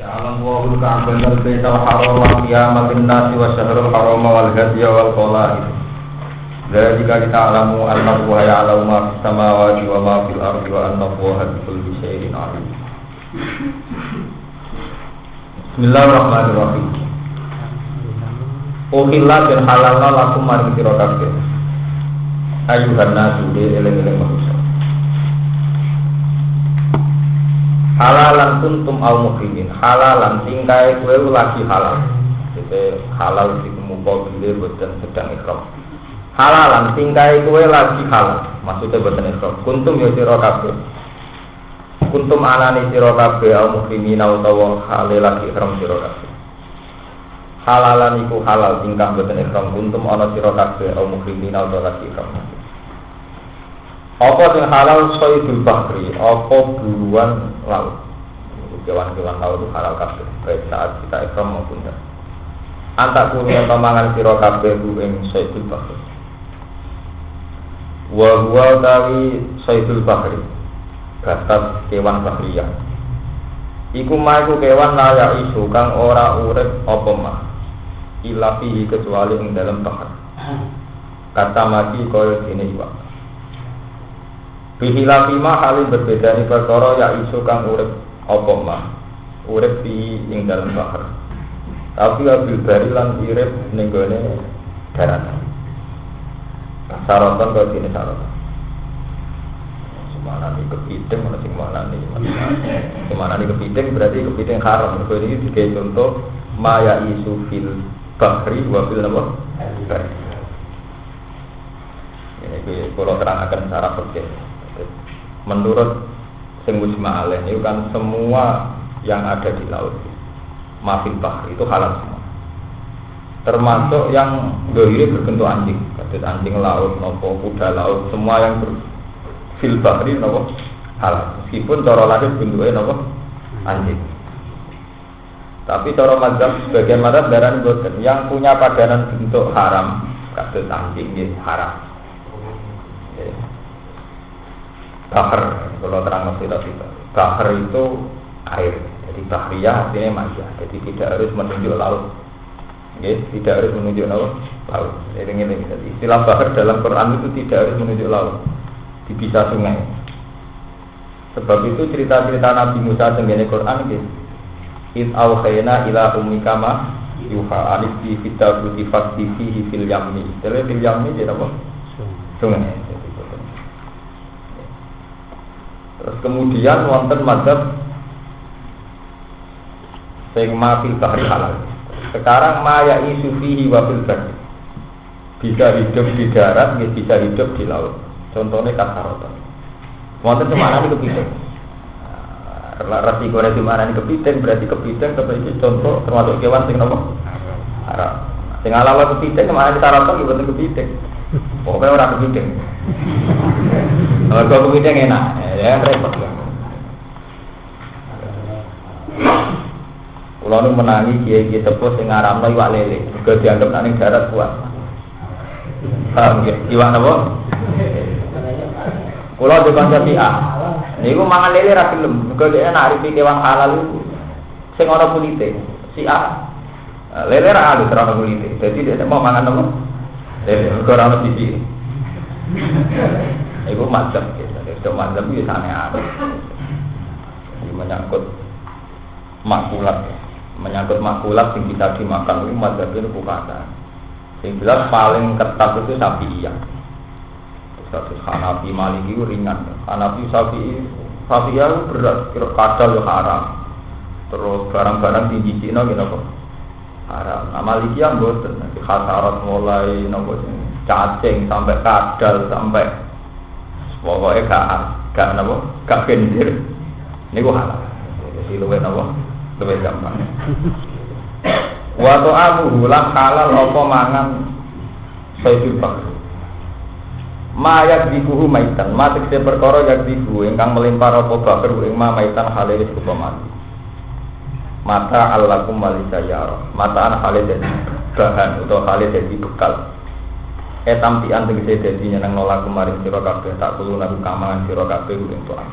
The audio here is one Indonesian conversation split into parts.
Ja'alan wa'ul ka'ban al-baytal harama qiyamatin nasi wa syahrul harama wal hadiya wal qala'i. Dzalika lita'lamu anna Allaha ya'lamu ma fis samawati wa ma fil ardi wa anna Allaha bikulli syai'in 'alim. Bismillahirrahmanirrahim. Uhilla dan halalna lakum maring sira kabeh. Ayuhan nasu de eleng-eleng manusia. Halalan kuntum au muhrimin. Halalan tingkai kowe lagi halal. Jadi halal iku muga bile boten sedang ihram. Halalan tingkai kowe lagi halal. Maksudnya boten ihram. Kuntum ya sira kabeh. Kuntum anane sira kabeh au muhrimin utawa halal lagi ihram sira kabeh. Halalan iku halal tingkah boten ihram. Kuntum ana sira kabeh au muhrimin utawa lagi ihram. Apa yang halal soidul bahri, apa buruan laut. Kewan-kewan laut itu halal kabeh, baik saat kita ihram maupun tidak. Antak kuliah pamangan sira kabeh ing soidul bahri. Wa huwa tawi soidul bahri, batas kewan bahriyah. Iku maiku kewan layak isu kang ora urip apa mah. Ila fihi kecuali ing dalam bahar. Kata mati kaya dene iwak. Bihilafima halin berbeda ni perkara ya isu kang urip apa mah urip di ing dalam bahar. Tapi abil bari lan urip ning gone daratan. Saratan kok dene saratan. Semana ni kepiting ana sing mana ni. Semana ni kepiting berarti kepiting haram. Mergo iki digawe contoh maya isu fil bahri wa fil nama. Ini kalau terangkan secara fikih. Menurut sing mujma' alaih itu kan semua yang ada di laut mafil bahr itu halal semua, termasuk yang dohiri berbentuk anjing, kados anjing laut, nopo kuda laut, semua yang fil bahri nopo halal, meskipun cara lahir bentuknya nopo anjing. Tapi cara mazhab sebagian mazhab darani boten, yang punya padanan bentuk haram kados anjing nggih haram. Bahar, kalau terang itu bahar itu air, jadi bahriyah artinya masyah, jadi tidak harus menunjuk laut, okay? Tidak harus menunjuk laut. Jadi istilah bahar dalam Quran itu tidak harus menunjuk laut, bisa sungai. Sebab itu cerita-cerita Nabi Musa tengene Quran gitu. Id awhayna ila ummika ma yuha alif bi fitabuti fatihi fil yamni. Jadi fil yamni jadi apa? Sungai. Terus kemudian wonten mazhab sing mafil bahri halal. Sekarang maya isu fihi wa fil bahri. Bisa hidup di darat, bisa hidup di laut. Contohnya kasarota. Wonten semana ini kepiting. Resiko semana ini kepiting berarti kepiting seperti contoh termasuk kewan sing nopo? Haram. Sing halal kepiting kemana kita rata iki kepiting. Pokoknya orang kepiting. Kalau kepiting enak, ya repot ya. Kalau nu menangi kiai sepuh sing ngaramno iwak lele, juga dianggap nang darat kuat. Paham nggih? Iwak napa? Kula di kanca Syiah. Niku mangan lele ra gelem, mergo dhek narifi kewan halal iku sing ana kulite. Syiah. Lele ra alus ra ana kulite. Dadi dhek mau mangan napa? Lele mergo ra ono sisi. Iku mazhab gitu. Itu mazhab itu aneh-aneh. Menyangkut makulat, menyangkut makulat yang bisa dimakan itu mazhab itu bukan. Yang jelas paling ketat itu Syafi'iyah. Terus Hanafi Maliki itu ringan. Hanafi Syafi'iyah itu berat, kira kadal itu haram. Terus barang-barang tinggi Cina gitu kok haram. Nah Maliki yang boten, khasarat mulai nopo cacing sampai kadal sampai pokoknya gak napa, gak gendir. Niku halal. Jadi luwih napa? Luwih gampang. Wa ta'amuhu lan halal apa mangan sayyidul bakr. Ma yakdibuhu maitan, matik se perkara yakdibu ingkang melimpar apa bakr ing maitan halal wis mati. Mata allakum walisayara. Mataan halal dadi bahan utawa halal dadi bekal. Tampian tegese dadi nyeneng nolak kemarin sira kabeh tak kulo nang kamangan sira kabeh ing tuan.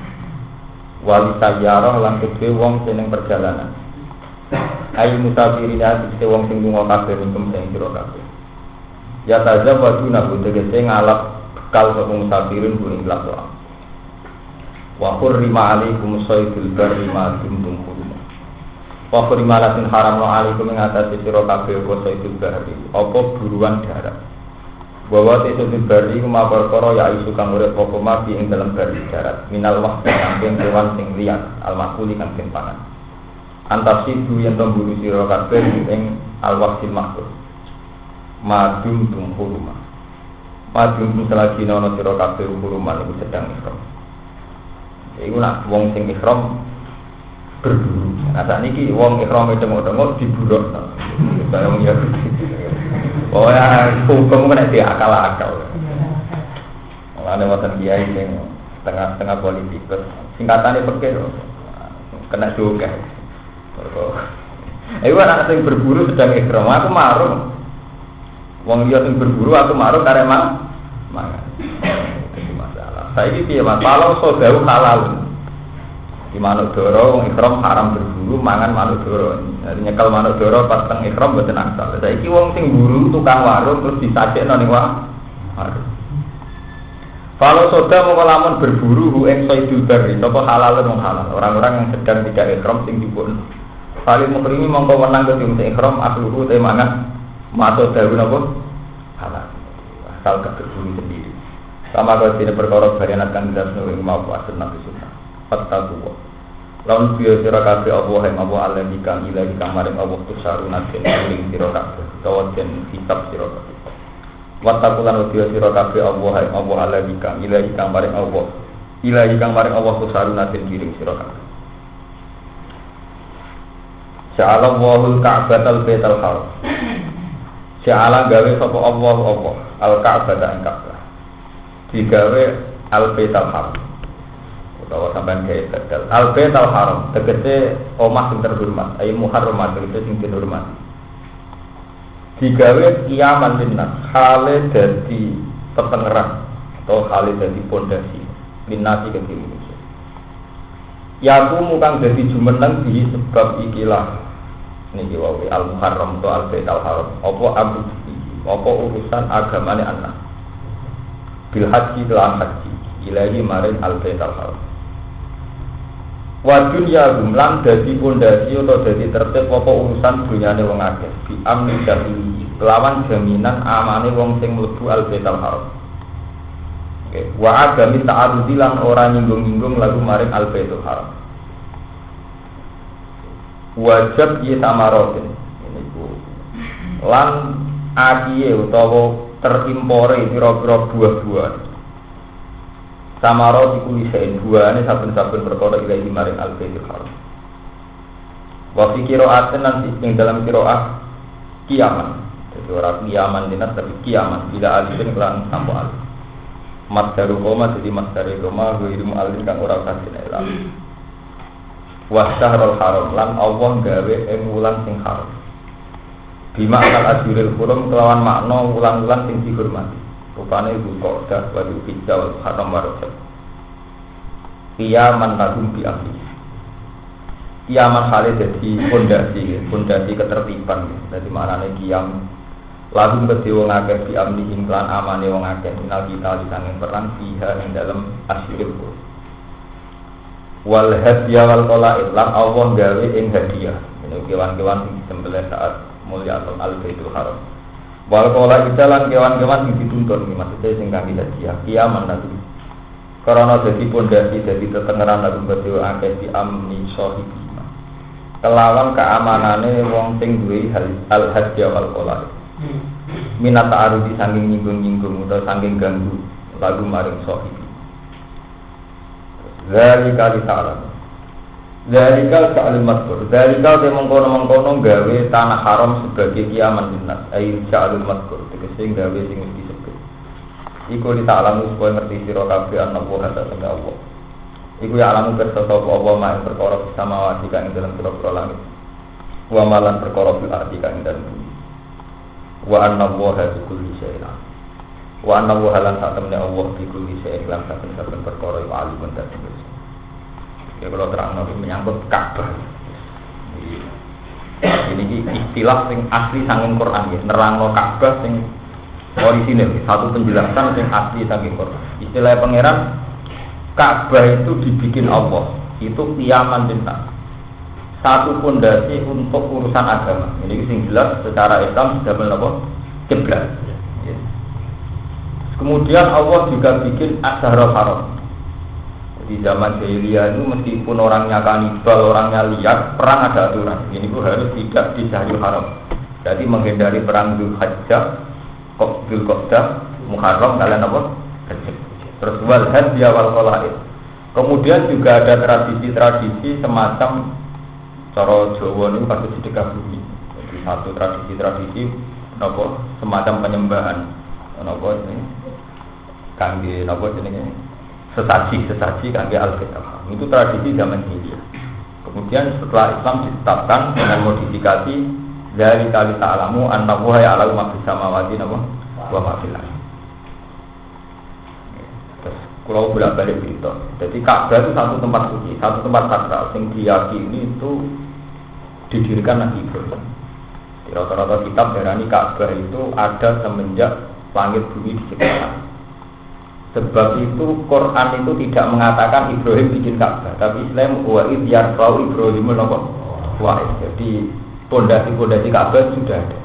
Wali sayyarah lan kedhe wong sing perjalanan. Ayu musafirin ati wong sing lunga kabeh minkum sing sira kabeh. Ya tazawwaju nabu tegese ngalap bekal sapa musafirin kuwi ikhlas. Wa hurrima alaikum saydul barri ma dumtum hurum. Wa hurrima latin haramna alaikum ing atase sira kabeh apa saydul barri, apa buruan darat. Bahwa saydul barri kuma perkara ya isu kang urip apa mati ing dalam barri darat. Minal wahdi saking kewan sing liat al-makuli kang den pangan. Antasidu yen temburu sira kabeh ing al-wahdi makhluk. Ma dumtum hurum. Ma dumtum selagi ana sira kabeh huruman iku sedang ihram. Iku nak wong sing ihram berburu. Nah sakniki wong ihram tengok-tengok diburuk. Kaya wong ya. Oh ya, hukum kena diakal-akal. Mulane wonten kiai sing tengah-tengah politik terus singkatane pikir kena juga. Iku anak sing berburu sedang ihram, aku marung. Wong liya sing berburu aku marung karep mangan. Saiki piye Mas? Kalau sodau halal. Di manuk doro wong ihram haram berburu mangan manuk doro. Jadi nyekel manuk doro pas teng ihram mboten asal. Saiki wong sing buru tukang warung terus disajekno ning warung. Kalau sodau mongko lamun berburu ing saidul barri, apa halal wong halal. Orang-orang yang sedang tidak ihram sing dipun. Paling mukrimi mongko wenang ke sing ihram akluhu te mangan mato dawu napa? Halal. Asal berburu sendiri. Sama kau tidak perkara varian akan dasar yang mau asal nabi sunnah. Fatta tuwa. Lawan biya sira kabeh Allah yang Allah Allah dikang ilahi kamaring Allah tusaruna den ing sira kabeh. Utawa den kitab sira kabeh. Wattaqulan biya sira kabeh Allah yang Allah Allah dikang ilahi kamaring Allah. Ilahi kamaring Allah tusaruna den kiring sira kabeh. Ja'ala Allahul Ka'batal Baitul Haram. Ja'ala gawe sapa Allah al-Ka'bata ing Ka'bah. Digawe al-Baitul Haram utawa sampean gawe badal al-Baitul Haram tegese omah sing terhormat ayo muharramat tegese sing terhormat digawe kiaman linnas hale dadi petengeran atau hale dadi pondasi linnasi ke Indonesia ya aku kang dadi jumeneng di sebab ikilah niki wae al-Muharram atau al-Baitul Haram apa urusan agamane anak bil haji lan haji ilahi maring al-Baitul Haram. Wa dunya gumlan dadi pondasi utawa dadi tertib apa urusan dunyane wong akeh bi amni dahili lawan jaminan amane wong sing mlebu al-Baitul Haram. Oke, wa agami ta'arudi lan ora nyinggung-nyinggung lagu maring al-Baitul Haram. Wajib ya samarotin niku. Lan akiye utawa terimpore pira-pira buah-buahan. Samaro iku lisein buahane saben-saben perkara ilahi maring al-Baitul Haram. Wa fi qira'atin lan ing dalam qira'ah kiaman. Jadi ora kiaman dinas tapi kiaman bila alifin kelan sampo alif. Masdaru koma jadi masdari koma ghairu alif kang ora kasine ilang. Wa syahrul haram lan Allah gawe ing wulan sing haram. Bima akal ajuril hurum kelawan makna ulang-ulang sing dihormati. Rupane Zulqa'dah wa Dzulhijjah wal Muharram wa Rajab. Qiyaman lahum bi ahli. Qiyaman hale dadi pondasi ketertiban. Dadi maknane qiyam lahum kedhe wong akeh bi amni lan amane wong akeh minal kita disanging perang fiha ing dalem asyiril hurum. Wal hadiah wal qalail lan Allah gawe ing hadiah. Ini kewan-kewan sing disembelih saat mulia atau al-Baitul Haram. Wal qala italan kewan-kewan sing dituntun maksudnya sing kangge hadiah kiaman nanti. Karena dadi pondasi dadi tetengeran lagu badhe akeh di amni sahibi. Kelawan keamanane wong sing duwe al-hadiah wal qala. Minat ta'arudi saking nyinggung-nyinggung utawa saking ganggu lagu maring sahibi. Zalika li ta'lam. Zalika sa'al mazkur. Zalika te mengkono-mengkono gawe tanah haram sebagai kiaman linnas. Ail sa'al mazkur. Tegese gawe sing mesti disebut. Iku li ta'lamu supaya ngerti sira kabeh ana wa hada Allah. Iku ya alamu kersa sapa Allah mak perkara samawati kang ing dalem pira-pira langit. Wa malan perkara fil ardi kang ing dalem bumi. Wa anna wa hada kulli syai'in. Wa anna wa halan satamne Allah bi kulli syai'in lan saben-saben perkara iku alimun dadi. Ya kalau terang nabi menyangkut Ka'bah. Ini istilah sing asli saking Quran ya, nerangno Ka'bah sing orisinil, satu penjelasan sing asli saking Quran. Istilah pangeran Ka'bah itu dibikin Allah, itu qiyaman linnas. Satu fondasi untuk urusan agama. Ini sing jelas secara Islam sudah menapa? Kiblat. Ya. Kemudian Allah juga bikin Asharul Haram. Di zaman jahiliyah itu meskipun orangnya kanibal, orangnya liar, perang ada aturan. Ini pun harus tidak di Syahrul Haram. Jadi menghindari perang Dzulhijjah, Dzulqa'dah, Muharram, kalian apa? Terus wal hadya wal qalaid. Kemudian juga ada tradisi-tradisi semacam cara Jawa ini pasti sedekah bumi. Jadi satu tradisi-tradisi napa semacam penyembahan napa ini kangge napa jenenge sesaji kangge al-kitab. Itu tradisi zaman jahiliyah. Kemudian setelah Islam ditetapkan dengan modifikasi dari kali ta'lamu annahu ya'lamu ma fis samawati wa ma fil ardh. Terus kalau bolak-balik itu. Jadi Ka'bah itu satu tempat suci, satu tempat sakral yang diyakini itu didirikan Nabi Ibrahim. Di rata-rata kitab darani Ka'bah itu ada semenjak langit bumi diciptakan. Sebab itu Quran itu tidak mengatakan Ibrahim bikin Ka'bah, tapi Islam wa id yarfa'u Ibrahim wa jadi pondasi-pondasi Ka'bah sudah ada.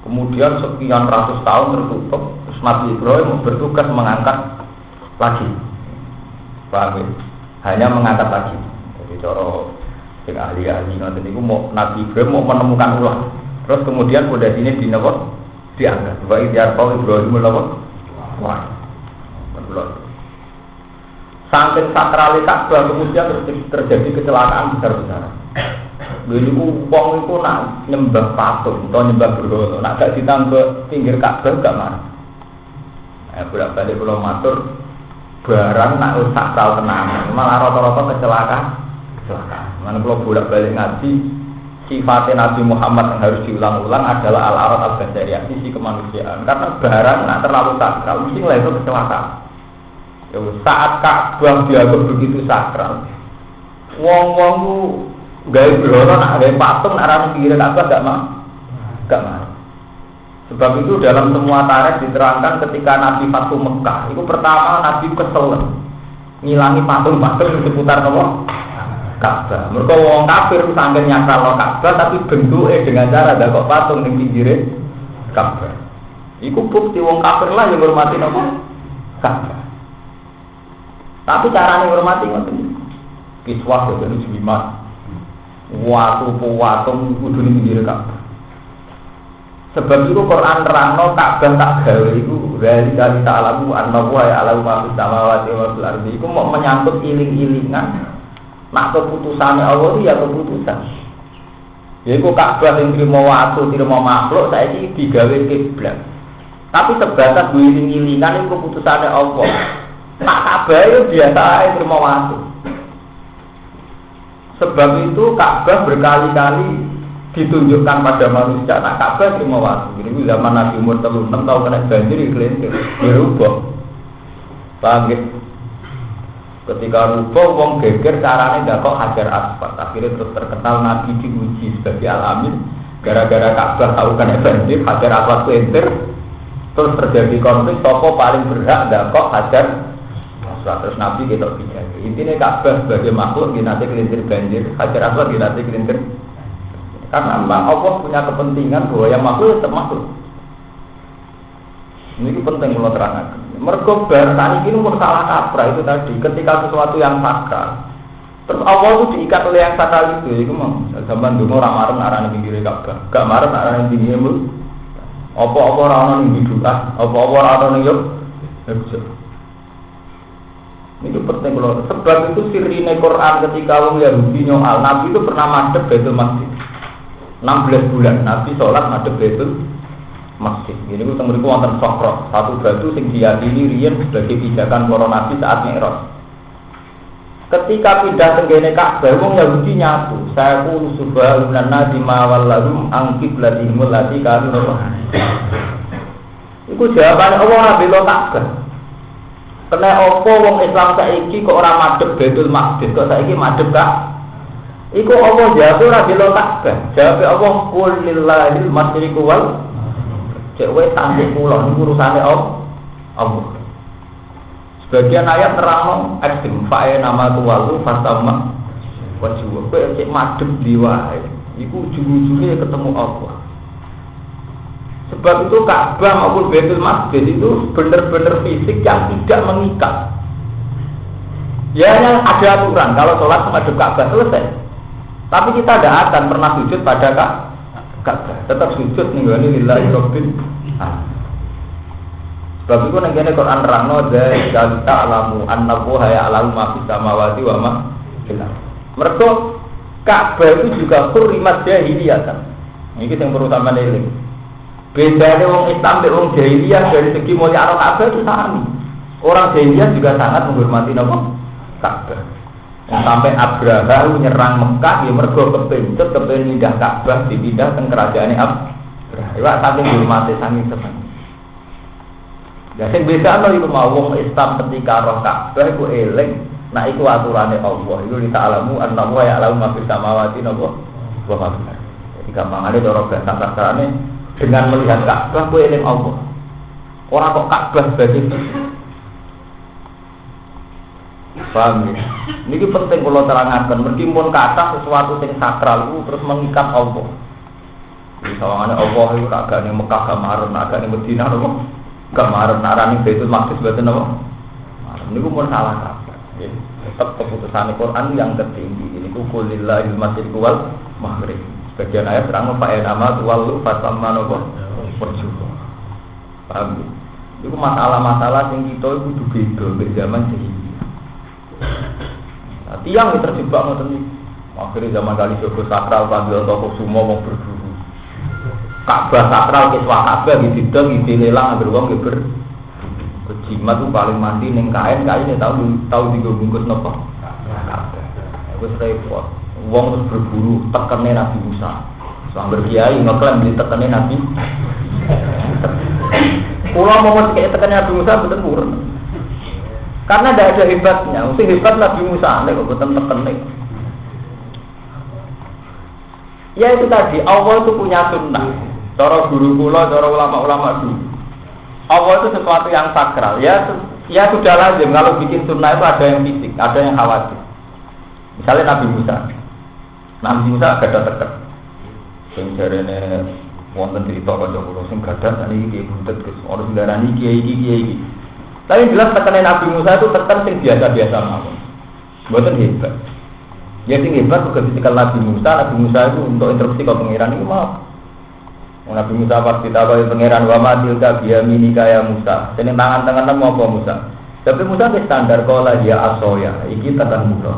Kemudian sekian ratus tahun tertutup, terus Nabi Ibrahim bertugas mengangkat lagi. Paham ya? Hanya mengangkat lagi. Jadi cara sing ahli-ahli nanti niku mau Nabi Ibrahim mau menemukan ulang. Terus kemudian pondasi ini diangkat. Wa id yarfa'u Ibrahim wa saking sakrali Ka'bah kemudian terjadi kecelakaan besar-besaran. Dulu wong itu nak nyembah patung atau nyembah berhala, nak gak ditambah pinggir Ka'bah gak marah. Bolak-balik kula matur barang nak sakral tenan, malah rata-rata kecelakaan. Mana kula bolak-balik ngaji sifatnya Nabi Muhammad yang harus diulang-ulang adalah al-arat al-basariyah, sisi kemanusiaan. Karena barang nak terlalu sakral mesti itu kecelakaan. Ya, saat Ka'bah dianggap begitu sakral, wong-wong ku gawe berhala nak gawe patung nak ra pinggir Ka'bah gak mau. Sebab itu dalam semua tarikh diterangkan ketika Nabi Fatu Mekah, itu pertama Nabi kesel ngilangi patung-patung di seputar Ka'bah. Mergo wong kafir saking nyakral Ka'bah tapi bentuke dengan cara dakok patung ning pinggire Ka'bah. Iku bukti wong kafir lah yang hormati Ka'bah. Tapi caranya hormati ngoten. Kiswah jadi jimat. Watu-watu kudu ning pinggir Ka'bah. Sebab itu Quran terangno Ka'bah tak gawe iku dari kali ta'lamu annahu ya'lamu ma fis samawati wa fil ardi. Iku mau menyangkut iling-ilingan. Nak keputusane Allah itu ya keputusan. Yaiku Ka'bah sing trimo watu, trimo makhluk saiki digawe kiblat. Tapi sebatas iling-ilingan iku keputusane Allah. Nak Ka'bah itu biasa aja terima waktu. Sebab itu Ka'bah berkali-kali ditunjukkan pada manusia. Nak Ka'bah terima waktu. Ini zaman Nabi umur 36 tahun kena banjir iklim dirubah. Paham ya? Ketika rubah, wong geger caranya nggak kok hajar asfalt. Akhirnya terus terkenal Nabi diuji sebagai alamin. Gara-gara Ka'bah tahu kena banjir, hajar asfalt kelintir. Terus terjadi konflik. Toko paling berhak nggak kok hajar. Terus Nabi kita bicara. Intinya Ka'bah sebagai makhluk nanti kelintir banjir, hajar aswad nanti kelintir. Karena memang Allah punya kepentingan bahwa yang makhluk tetap makhluk. Ini penting kalau terangkan. Mergo bertani ini salah kaprah itu tadi. Ketika sesuatu yang sakral, terus Allah itu diikat oleh yang sakral itu memang zaman dulu orang marah arah pinggir Ka'bah, gak marah arah pinggir mul. Apa-apa orang yang hidup, apa-apa orang yang hidup. Itu penting loh. Sebab itu sirine Quran ketika orang Yahudi nyoal Nabi itu pernah madhep Baitul Maqdis 16 bulan Nabi sholat madhep Baitul Maqdis. Ini itu tengeriku wonten Sokro, satu batu yang diyakini riyen sebagai pijakan para Nabi saat Mi'raj. Ketika pindah tenggene Ka'bah wong Yahudi nyatu, saya pun subhanallah di mawallahum angkib ladihimul lati kanu. Iku jawabannya Allah Nabi lo Ka'bah. Kena opo wong Islam saiki kok ora madhep Baitul Maqdis, kok saiki madhep Iku Allah jawab ora bela Ka'bah. Jawab Allah qul lillahil masyriqu wal cek wae tandhe kula niku urusane Allah. Sebagian ayat terang ekstrim fae nama tuwalu fasama wajhu. Kowe cek madhep di wae. Iku ujung-ujungnya ketemu Allah. Sebab itu Ka'bah maupun Baitul Maqdis itu benar-benar fisik yang tidak mengikat. Ya hanya ada aturan kalau sholat menghadap Ka'bah selesai. Tapi kita tidak akan pernah sujud pada Ka'bah. Tetap sujud ninggani lillahi rabbil alamin. Sebab itu nengene Quran nerangno dzalika ta'lamu annahu ya'lamu ma fis samawati wa ma fil ardh. Mergo Ka'bah itu juga hurrimat jahiliyah kan. Iki sing perlu sampeyan eling. Bedanya orang Islam dan orang jahiliyah dari segi mulia Ka'bah itu sama. Orang jahiliyah juga sangat menghormati Ka'bah. Yang sampai Abraha nyerang Mekah, dia mergo kepincut, kepingin pindah Ka'bah, dipindah ke kerajaan Abraha. Iwak saking dihormati, saking senang. Ya, yang beda itu mau orang Islam ketika roh Ka'bah itu eling. Nah itu aturannya Allah. Itu dita'alamu annahu ya'lamu ma fis samawati wa ma fil ardh. Jadi gampangane cara bahasa sastrane dengan melihat Ka'bah kowe eling Allah. Ora kok Ka'bah sebagai paham ya? Ini penting kalau terangkan. Meskipun kata sesuatu yang sakral itu terus mengikat Allah. Misalnya Allah itu agak nih Mekah kemarin, agak nih Medina loh. Kemarin narani Baitul Maqdis betul loh. Ini pun salah kata. Tetap keputusan Quran yang tertinggi. Ini kulillahil masyriqu wal maghrib. Bagian ayat terang Pak nama tuwalu fasamma nopo perjugo. Paham? Itu masalah-masalah yang kita itu beda di zaman jahiliyah. Tiang yang terjebak ngoten iki. Akhirnya zaman kali Joko sakral panggil toko sumo mau berburu. Ka'bah sakral kiswa Ka'bah didol dilelang ambil wong ge kejimat tuh paling mandi ning kain tahu digo bungkus nopo. Ka'bah. Wis repot. Wong terus berburu tekene Nabi Musa. Sambil kiai ngeklaim ditekene Nabi. Kula mau kayak tekene Nabi Musa betul murun. Karena tidak ada hebatnya. Mesti hebat Nabi Musa nek kok betul tekene. Ya itu tadi Allah itu punya sunnah. Cara guru kula, cara ulama-ulama dulu. Allah itu sesuatu yang sakral. Ya sudah lazim kalau bikin sunnah itu ada yang fisik, ada yang khawatir. Misalnya Nabi Musa. Nabi Musa gada teket. Sing jarene wonten cerita kanca kula sing gada niki buntet Gus, ora ndarani kiai iki. Tapi jelas tekane Nabi Musa itu tekan sing biasa-biasa mawon. Mboten hebat. Ya sing hebat kok ketika Nabi Musa itu untuk instruksi ke pangeran iki mau. Nabi Musa pas ditakoki pangeran wa ma tilka biyaminika ya Musa. Jeneng tangan-tangan apa Musa? Tapi Musa wis standar kala ya asoya, iki tekan Musa.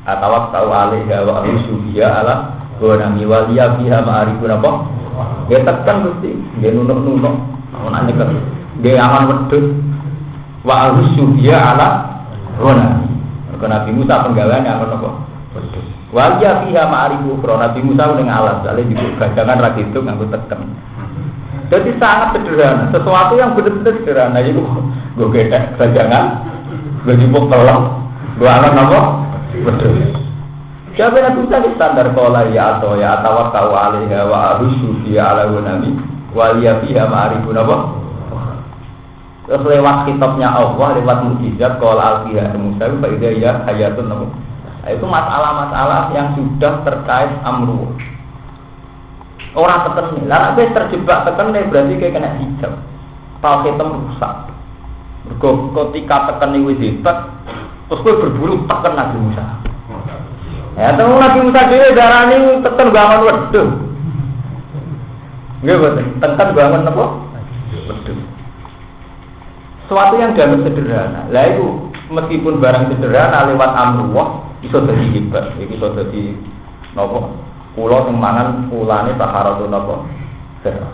Atawak tahu alaiha wa asyubiya ala gonami waliya biha ma'arifun apa? Dia tekan Gusti, dia nunuk-nunuk. Ana nek dia aman wedhus wa asyubiya ala gonami. Nabi Musa penggaweane apa apa? Wedhus. Waliya biha ma'arifun Nabi Musa ning alas, ale juga gajangan ra gitu nganggo tekan. Jadi sangat sederhana, sesuatu yang benar-benar sederhana itu gue gedek gajangan, gue jupuk tolong, gue alam apa? Betul. Siapa yang bisa di standar kola ya atau tahu alaiha wa arusu dia ala nabi waliya fiha ma'arifun apa? Terus lewat kitabnya Allah, lewat mukjizat kola al-fiha Musa itu ya hayatun apa? Itu masalah-masalah yang sudah terkait amru. Orang tekan, lah nek terjebak tekan berarti kayak kena hijab. Tauhid rusak. Mergo ketika tekan wis hebat, terus kowe berburu tekan Nabi Musa. Ya, temu Nabi Musa dhewe darani tekan bangun wedhus. Nggih boten, tekan bangun napa? Wedhus. Suatu yang dianggap sederhana. Lah itu meskipun barang sederhana lewat amrullah iso dadi hebat, iki iso dadi napa? Kula sing mangan ulane taharatun napa? Sehat.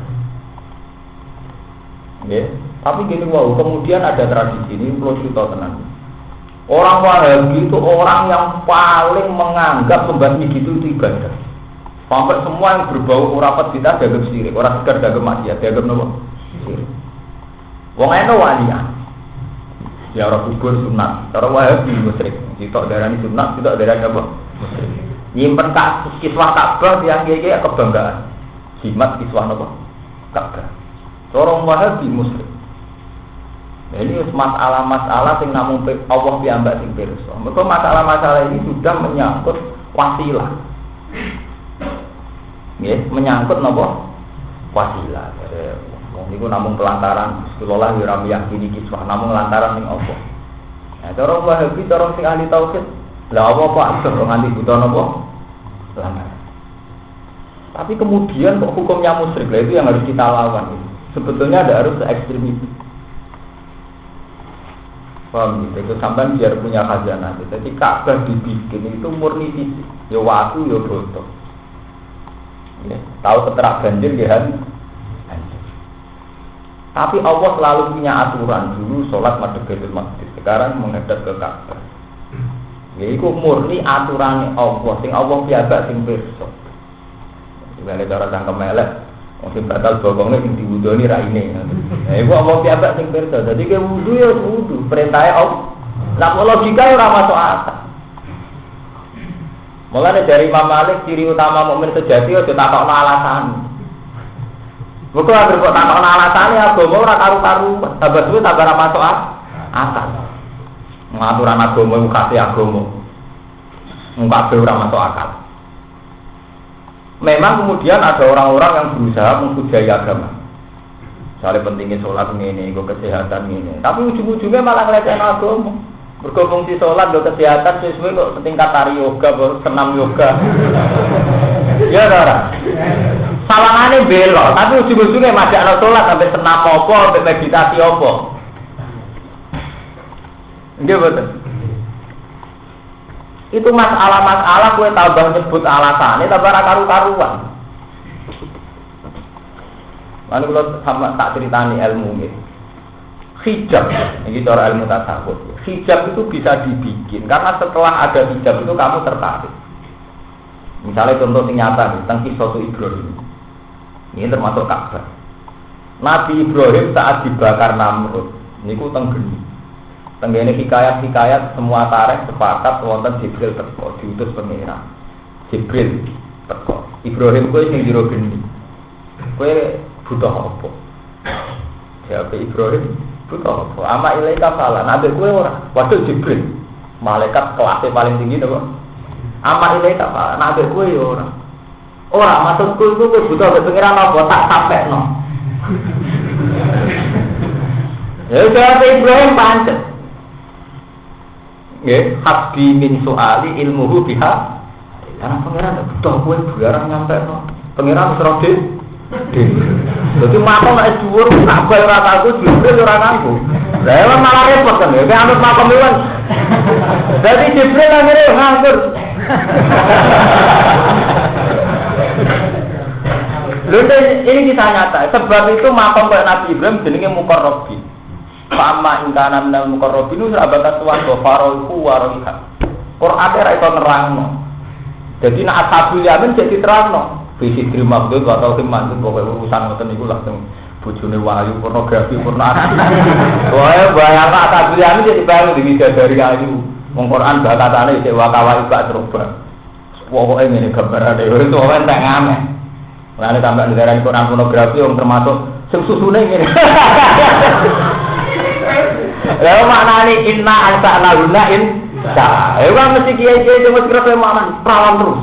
Nggih. Tapi gini wow, kemudian ada tradisi ini perlu cerita tenang. Orang Wahabi itu orang yang paling menganggap sembah itu ibadah. Sampai semua yang berbau urapat kita dianggap syirik, orang sekedar dianggap maksiat, dianggap apa? Syirik. Wong eno walian. Ya orang kubur sunat, orang Wahabi musyrik. Sitok darani sunat, sitok darani apa? Musyrik. Nyimpen kiswah Ka'bah yang kiai kebanggaan. Jimat kiswah napa? Ka'bah. Orang Wahabi musyrik. Ini masalah-masalah yang namung Allah piyambak sing pirsa. Mergo masalah-masalah ini sudah menyangkut wasilah. Nggih, menyangkut napa? Wasilah. Wong niku namung pelantaran Rasulullah yo ora meyakini kiswah, namung lantaran ning Allah. Nah, cara Wahabi, cara sing ahli tauhid, lha apa kok nganti buta napa? Lantaran. Tapi kemudian kok hukumnya musyrik, lah itu yang harus kita lawan. Sebetulnya ada harus se-ekstrim itu. Paham gitu, itu sampai biar punya khazanah. Jadi Ka'bah dibikin itu murni fisik, ya waktu ya foto. Ya, tahu keterak banjir ya. Tapi Allah selalu punya aturan. Dulu sholat madhep Baitul Maqdis, sekarang menghadap ke Ka'bah. Ya itu murni aturan Allah, sing Allah biasa sing pirsa. Dibalik cara cangkem elek, mungkin batal bokongnya sing diwudoni raine. Nah, iku Allah biasa sing pirsa. Jadi ke wudu ya wudu, perintahnya Allah. Lah logika ora masuk akal. Mulane dari Imam Malik ciri utama mukmin sejati aja takokno alasan. Bukan agar kok takokno alasane agama ora karu-karuan. Sabar suwe tak ora masuk akal. Ngaturan agama iku kate agama. Kabeh ora masuk akal. Memang kemudian ada orang-orang yang berusaha menghujai agama. Misalnya pentingnya sholat ini, kesehatan ini. Tapi ujung-ujungnya malah ngelecehkan agama. Berfungsi sholat, kesehatan, sesuai kok setingkat tari yoga, senam yoga. Ya orang. Salangannya belok, tapi ujung-ujungnya masih ada sholat sampai senam apa, sampai meditasi apa. Iya betul. Itu masalah-masalah kue tambah nyebut alasannya tambah karu-karuan. Lalu kalau sama tak ceritani ilmu ini, hijab, ini cara ilmu tasawuf. Hijab itu bisa dibikin karena setelah ada hijab itu kamu tertarik. Misalnya contoh yang nyata tentang kisah Ibrahim. Ini termasuk Ka'bah. Nabi Ibrahim saat dibakar Namrud, ini ku tenggeni. Tenggene hikayat-hikayat semua tarikh sepakat wonten Jibril teko diutus pengiran. Jibril teko. Ibrahim kowe sing jero geni. Kowe butuh apa? Jawab Ibrahim, butuh apa? Ama ilaika fala. Nabi kowe ora. Waduh Jibril. Malaikat kelasnya paling tinggi to, Ama ilaika fala. Nabi kowe ya ora. Ora maksudku itu kowe butuh pengiran apa tak sampekno. Ya jawab Ibrahim pancet. Nggih, hasbi min soali ilmuhu biha. Karena pangeran butuh kowe barang nyampe no. Pangeran wis rode. Dadi makom nek dhuwur tak bae ora taku Jibril ora nganggo. Lah malah repot kan ya, anut makom iwan. Dadi Jibril akhire nganggur. Lalu ini kisah nyata. Sebab itu makom kayak Nabi Ibrahim jenenge Muqarrabin. Fa'amma ingkana minal muqarrabin sahabatan suwarga faroihu waroiha. Qur'an ora iso nerangno. Jadi nek ashabul yamin jadi terangno. Visi terima maksud atau himan pokoke urusan ngoten niku langsung bojone wahyu pornografi pornografi. Wae bayang ashabul yamin jadi bayang dari ayu. Wong Qur'an bakatane cek wakawa ibak serupa. Pokoke ngene gambarane itu ora entek ngameh. Lah nek tambah negara Quran pornografi yang termasuk sing susune ngene. Lalu maknanya inna ansa'na gunain sah. Emang mesti kiai-kiai itu mesti kerasa makna perawan terus.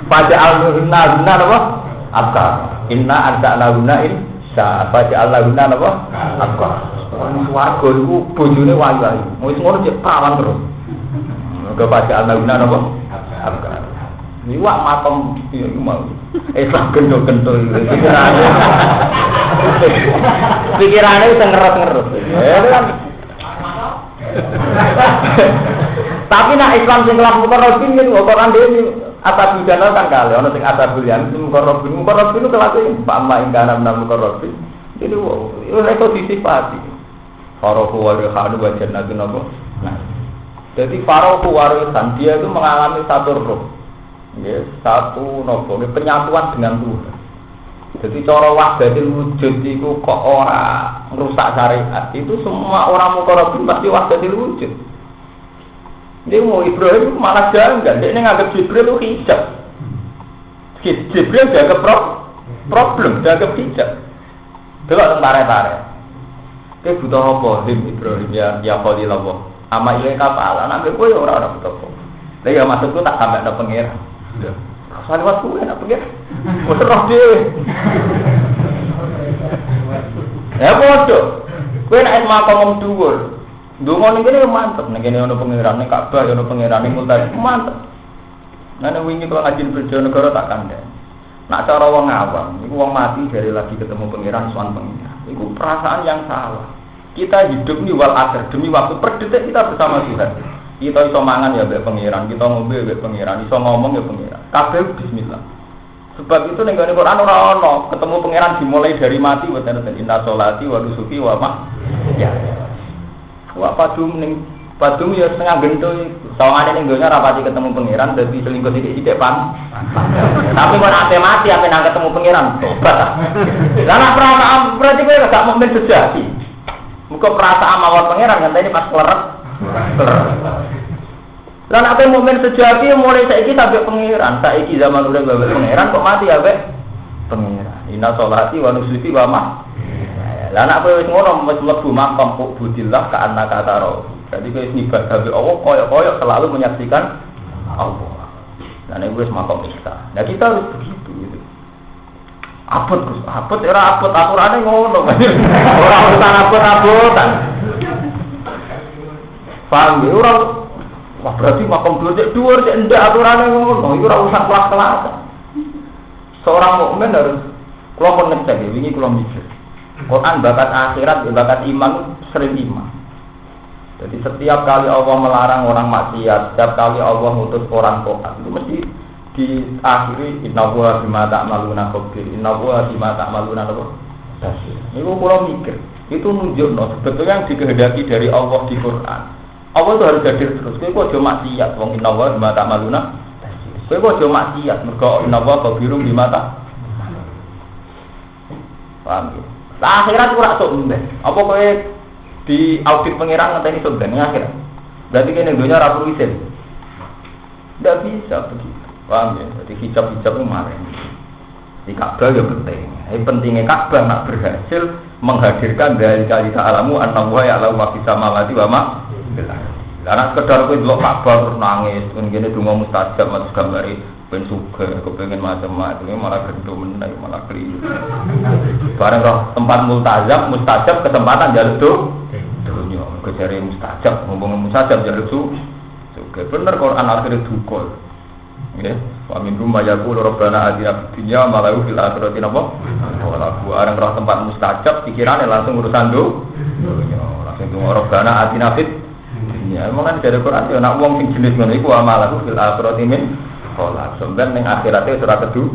Pada al-guna apa? Abkar. Inna ansa'na gunain sah. Pada al-guna apa? Abkar. Warga itu bojone wayu-wayu. Mau ngono cek perawan terus. Kepada al-guna apa? Abkar. Ini wak makom iya mau. Islam gendol-gendol pikirannya bisa ngerot-ngerot. Tapi nak Islam sing kelas Muqarrabin itu Quran dhewe atas bidana kan kali ana sing atas bulian Muqarrabin itu kelasnya Pak Ma ingkana nang Muqarrabin. Jadi itu disifati. Farohu wa rihanu wa jannatun apa? Nah. Jadi farohu wa rihan dia itu mengalami satu roh. Ya, satu nopo penyatuan dengan Tuhan. Jadi cara wahdatul wujud itu kok ora merusak syariat. Itu semua orang Muqarrabin pasti wahdatul wujud. Dia mau Ibrahim malah janggal, dia nganggap Jibril itu hijab. Jibril dianggap problem, dianggap hijab. Delok tentara-tara. Dia butuh apa? Ibrahim ya Khalilullah. Ama ile kapal, anak kowe ora butuh apa. Lah ya maksudku tak sampe nang pengira. Rasane waktu enak pengira. Wes roh dhewe. Ya bodoh. Kowe nek makom dhuwur. Ndonga ning kene mantep, ning kene ana pangeran, ning Ka'bah ana pangeran, ning Multazam mantep. Nane wingi kok ngajin Bojonegoro tak kandhani. Nak cara wong awam, iku wong mati dari lagi ketemu pangeran sowan pangeran. Iku perasaan yang salah. Kita hidup ni wal akhir demi waktu per detik kita bersama Tuhan. Kita iso mangan ya mbek pangeran, kita ngombe mbek pangeran, iso ngomong ya pangeran. Kabeh bismillah. Sebab itu ning Quran ora ana ketemu pangeran dimulai dari mati wa ta'ala inna sholati wa nusuki wa ya. Wa padum ya setengah gento sawangane ning donya rapati ketemu pangeran dadi selingkuh sithik-sithik pan. Tapi kok nek mati ape nang ketemu pangeran tobat. Lah nek perasaan berarti kowe gak mukmin sejati. Muga perasaan mawon pangeran ngenteni pas kleres. Lah nek ape mukmin sejati mulai saiki sampai pangeran, saiki zaman udah bawa pangeran kok mati ape pangeran. Inna sholati wa nusuki wa lah anak kowe wis ngono wis mlebu makam kok budillah ka annaka taro. Jadi kowe nyibat gawe Allah koyo-koyo selalu menyaksikan Allah. Lah nek wis makam kita. Nah kita harus begitu gitu. Apot Gus, apot era apot aturane ngono. Ora urusan apot-apotan. Paham ya ora. Wah berarti makam dhuwur cek ndak aturane ngono. Iku ora urusan kelas-kelas. Seorang mukmin harus kula pun ngecek wingi kula mikir. Quran bakat akhirat, bakat iman sering iman. Jadi setiap kali Allah melarang orang maksiat, setiap kali Allah ngutus orang taat, itu mesti diakhiri innallaha bima ta'maluna khabir, innallaha bima ta'maluna basir. Niku kula mikir, itu nunjukno sebetulnya yang dikehendaki dari Allah di Quran. Allah itu harus hadir terus. Kowe aja maksiat, wong innallaha bima ta'maluna basir. Kowe aja maksiat, mergo innallaha khabirun bima ta'maluna. Paham ya? Lah akhirat ora sok mbeh. Apa kowe di audit pangeran ngenteni sok ben akhirat. Berarti kene dunya ora perlu isin. Ndak bisa begitu. Paham ya? Jadi hijab-hijab itu marah. Di Ka'bah ya penting. Pentingnya Ka'bah nak berhasil menghadirkan dari kali ta'alamu annahu ya'lamu ma fis samawati wa ma fil ardi. Lah nek sekedar kowe delok Ka'bah terus nangis, ngene donga mustajab mas gambari ben suka kepengen macam-macam malah gendho meneh malah keliru. Bareng roh tempat mustajab kesempatan jaluk dunya kejare mustajab ngomong mustajab jaluk suka bener Quran akhire duka nggih wa min rumma yaqulu rabbana atina fid dunya ma lahu fil akhirati napa wala bareng roh tempat mustajab pikirane langsung urusan dunya langsung donga rabbana atina fid dunya emang dari Quran yo nek wong sing jenis ngono iku ma lahu fil akhirati min kolak, sebenarnya yang akhiratnya surat kedua.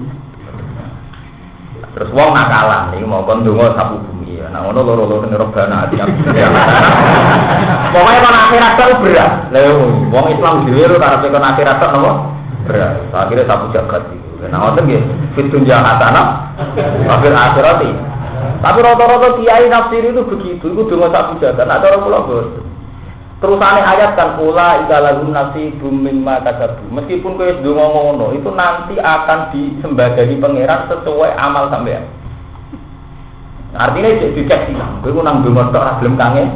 Terus wong nakalan, ini mau kondungo sapu bumi. Nah, ono loro-loro nirobana hati. Pokoknya kon akhirat itu berat. Lalu, wong Islam dhewe karena kon akhirat itu nopo berat. Akhirnya sapu jagat itu. Nah, ngoten nggih, fitun jahatana, akhir akhirat iki. Tapi rata-rata kiai nafsir itu begitu, itu donga sapu jagat. Nah, cara kula boten. Terusane ayat kan pula ikalahum nasibum mimma kasabu. Meskipun kowe ndonga ngono, itu nanti akan disembadani pangeran sesuai amal sampean. Artinya cek dicek silang. Kowe nang ndonga tok ora gelem kangen.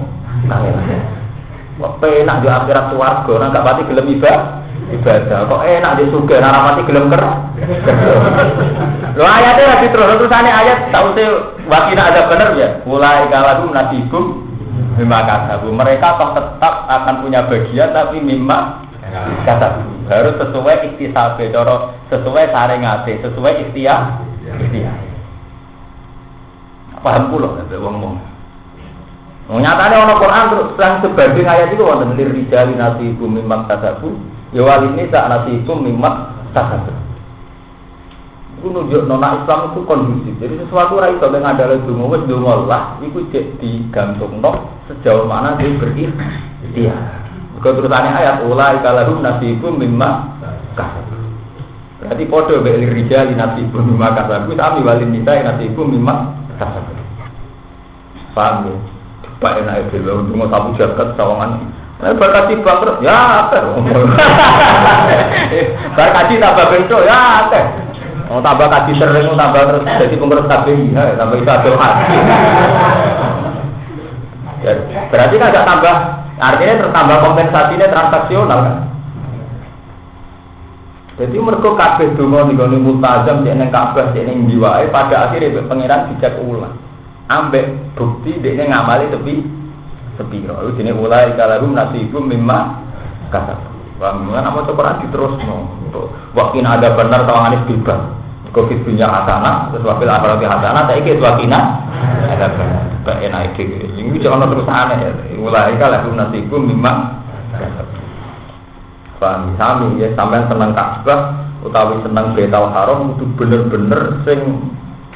Kok enak di akhirat swarga, ora gak pati gelem ibadah. Kok enak di surga, ora pati gelem Lho ayatnya lagi terusane ayat taute wakina ada bener ya. Pula ikalahum nasibum mimma kasabu, mereka tetap akan punya bagian tapi mimma kasabu harus sesuai iktisabe, sesuai sarengate, sesuai ikhtiar. Paham kula nek wong-wong. Nyatane ana Quran terus sang sebanding ayat itu wonten lirijali nasibum mimma kasabu, ya walini sak nasibum mimma kasabu. Itu nunjukno nek Islam itu kondusif. Jadi sesuatu ora iso ngandale donga wis donga lah, iku cek digantungno sejauh mana dia berikhtiar. Keterusane ayat ulai kalahum nasibum mimma kasab. Berarti padha mek lirijal nasibum mimma kasab. Sami walin nisa nasibum mimma kasab. Paham ya? Pak enak dhewe donga sapu jagat sawangan Berkati bangkrut, ya akeh. Berkati tambah bentuk, ya akeh. Tambah kaji sering, tambah terus jadi pengurus KPI, tambah itu adil haji. Berarti kan agak tambah, artinya tertambah kompensasinya transaksional kan. Jadi mereka kabeh donga nggone multazam nek kabeh ning jiwae pada akhirnya pengiran bijak ulang. Ambek bukti dekne ngamali sepiro. Iku jenenge ulai kalahum nasibum mimma kasab. Wah, mana mau coba diterusno. Wakina ada benar tawangane bebas. Covid punya hasanah, terus wakil akhirat hasanah, saiki wakina ada benar. Bae enak iki. Iki jangan terusane ya. Ulai kalahum nasibum mimma kasab. Paham sami ya, sampean seneng Ka'bah utawi seneng Baitul Haram itu bener-bener sing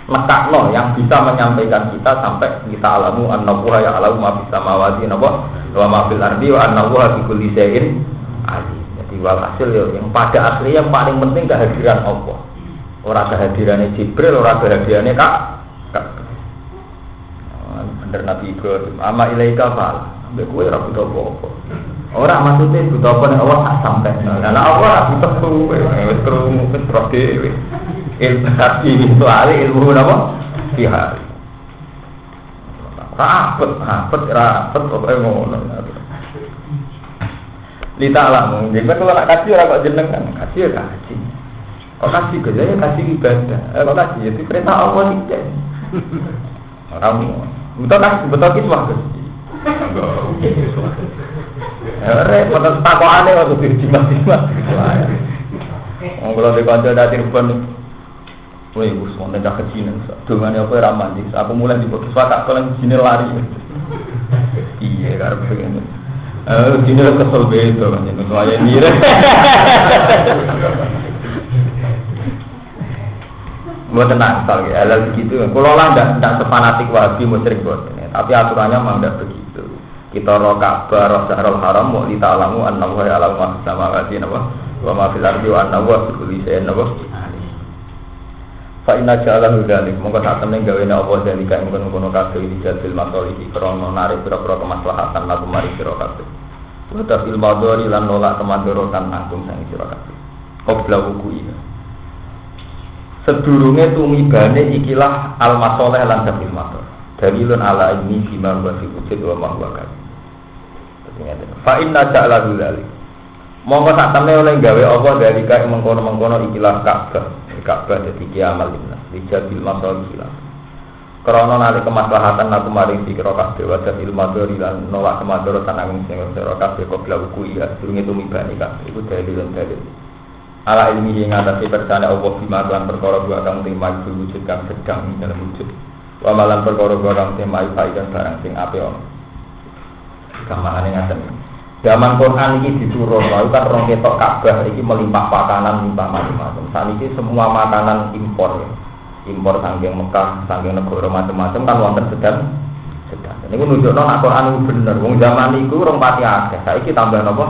nekakno yang bisa menyampaikan kita sampai kita alamu annahu ya alamu ma fis samawati wa ma fil ardi wa annahu bi kulli syai'in alim. Jadi walhasil ya yang pada akhirnya yang paling penting kehadiran Allah. Ora kehadirannya Jibril, ora kehadirannya Kak. Bener Nabi Ibrahim, ama ilaika fal. Mbek kowe ora butuh apa-apa. Ora maksudnya butuh apa nek Allah tak sampai. Lah Allah ora butuh kowe, wis krungu wis roh dhewe. Ilmu itu ilmu apa? Pihak. Rapet pokoke ngono. Lita alam, jadi kalau nak kasih orang kok jenengan, kasih ya kasih. Kok kasih gede kasih ibadah. Kok kasih jadi perintah Allah nih. Orang betul kiswah kasih. Repot takoane waktu dijimat-jimat. Kalau di kantor dari Rubon. Woi, bos, mau nendak kecilan, dongane apa ramadi. Aku mulai di bawah tak kalau sini lari. Iya, karena begini. Sini kesel beto kan, jadi saya nire. Buat tenang, soalnya halal begitu. Kalau lah tidak sepanatik wahabi musyrik buat ini, tapi aturannya memang tidak begitu. Kita roh Ka'bah, roh Syahrul Haram, mau ditalamu annahu ya'lamu sama kasih apa, wa ma fil ardi wa annahu bi kulli syai'in apa. Fa inna ja'alahu dzalik mongko sak temene gawene apa dalika ngono-ngono kabeh iki jadil masalihi krana narik pira-pira kemaslahatan lan mari sira kabeh. Wa tafil madhari lan nolak kemadharatan nanggung sang sira kabeh. Qabla wuku'i. Sedurunge tumibane ikilah al-masalih lan tafil madhar. Dalilun ala ini bima wa fi wujud wa ma huwa kabeh. Fa inna ja'alahu dzalik mongko sak temene oleh gawe apa dalika mengkono-mengkono ikilah Ka'bah. Ka'bah jadi kiamal lina dijabil masalah hilang karena nalik kemaslahatan aku maring pikir kabeh wadah ilmadori lan nolak kemadharatan nanging sing ora kabeh kok blawuku ya durunge tumibane kabeh iku dalil ala ilmi yang ngatasi persane Allah bima lan perkara dua kang tema wujud kang sedang dalam wujud wa malan perkara dua kang tema faedah barang sing apik ono gamane ngaten. Zaman Quran ini diturun, lalu kan orang ketok Ka'bah ini melimpah makanan, melimpah macam-macam. Saat ini semua makanan impor, ya. Impor saking Mekah, saking negara macam-macam kan wonten sedang. Ini menunjukkan nak Quran itu benar. Wong zaman itu orang pati akeh. Saya ini tambah apa?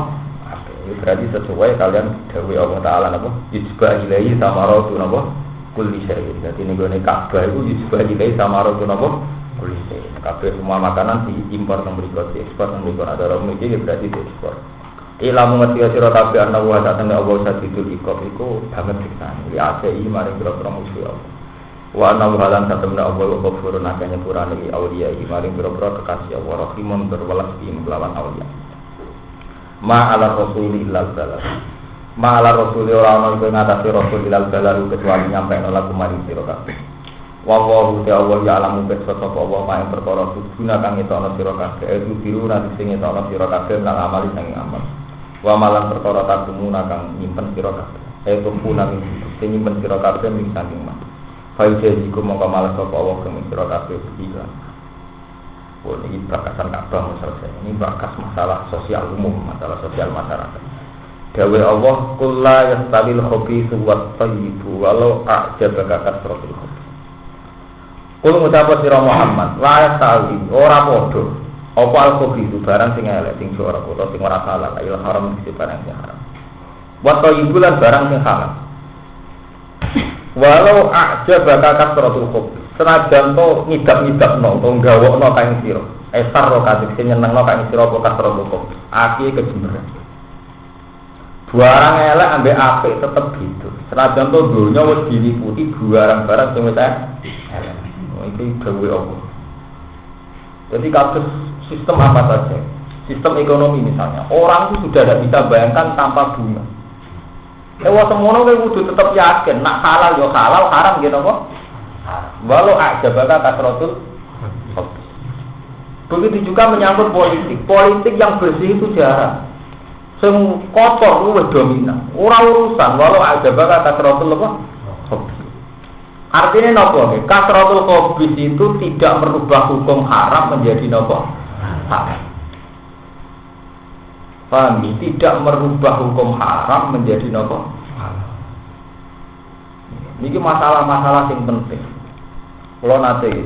Berarti sesuai kalian dawuh Allah Taala apa? Yujba ilaihi samaratu apa? Kulli syai'. Jadi ning Ka'bah itu yujba ilaihi samaratu apa? Kulise, kabeh semua makanan diimpor nang mriko, diekspor nang mriko ada orang iki berarti diekspor. Ilmu ngerti sira kabeh ana wa satene Allah sadidul ikop iku banget siksan. Ya ACI maring pira-pira musuh Allah. Wa ana halan satene Allah ghafurun akanya purane iki auliya iki maring pira-pira kekasih Allah rahimun berwelas ing kelawan auliya. Ma ala rasul illal balagh. Ma ala rasul ora ana ing ngatasi rasul illal balagh kecuali nyampe lagu maring sira kabeh. Wallahu ta'ala ya alamu besok apa maing perkara guna kang etono sira kabeh itu biru nanti sing etono sira kabeh nang amali sing amal. Wa malan perkara takumuna kang nyimpen sira kabeh. Itu puna sing nyimpen sira kabeh ing saking mah. Faide iku mongko malas apa Allah kang sira kabeh iki. Oh ini bakasan Ka'bah selesai. Ini bakas masalah sosial umum, masalah sosial masyarakat. Dawe Allah kullu yastabil khabithu wat thayyibu walau a'jabaka kasratul khabith. Kulo ngucap sira Muhammad, layak tahu ora padha. Apa al-khabith barang sing elek sing ora kota sing ora halal, ayo haram sing barang sing haram. Wa thayyibulan barang sing halal. Walau a'jabaka kasratul khabith. Senajan to ngidap-ngidapno, to gawokno kaing sira. Esar ro kadek sing nyenengno kaing sira apa kasro kok. Aki kejemberan. Barang elek ambek apik tetep gitu. Senajan to donya wis diliputi barang-barang sing wis elek. Iki gawe apa? Jadi kasus sistem apa saja? Sistem ekonomi misalnya. Orang itu sudah tidak bisa bayangkan tanpa bunga. Ewa semono kowe kudu tetep yakin, nak halal yo halal, haram gitu kok. Walau ajabaka kasratul. Begitu juga menyangkut politik. Politik yang bersih itu jarang. Sing kotor luwih dominan. Ora urusan walau ajabaka kasratul apa? Artinya napa? Kasratul khabith itu tidak merubah hukum haram menjadi napa? Halal. Paham? Tidak merubah hukum haram menjadi napa? Halal. Ini masalah-masalah yang penting. Kalau nanti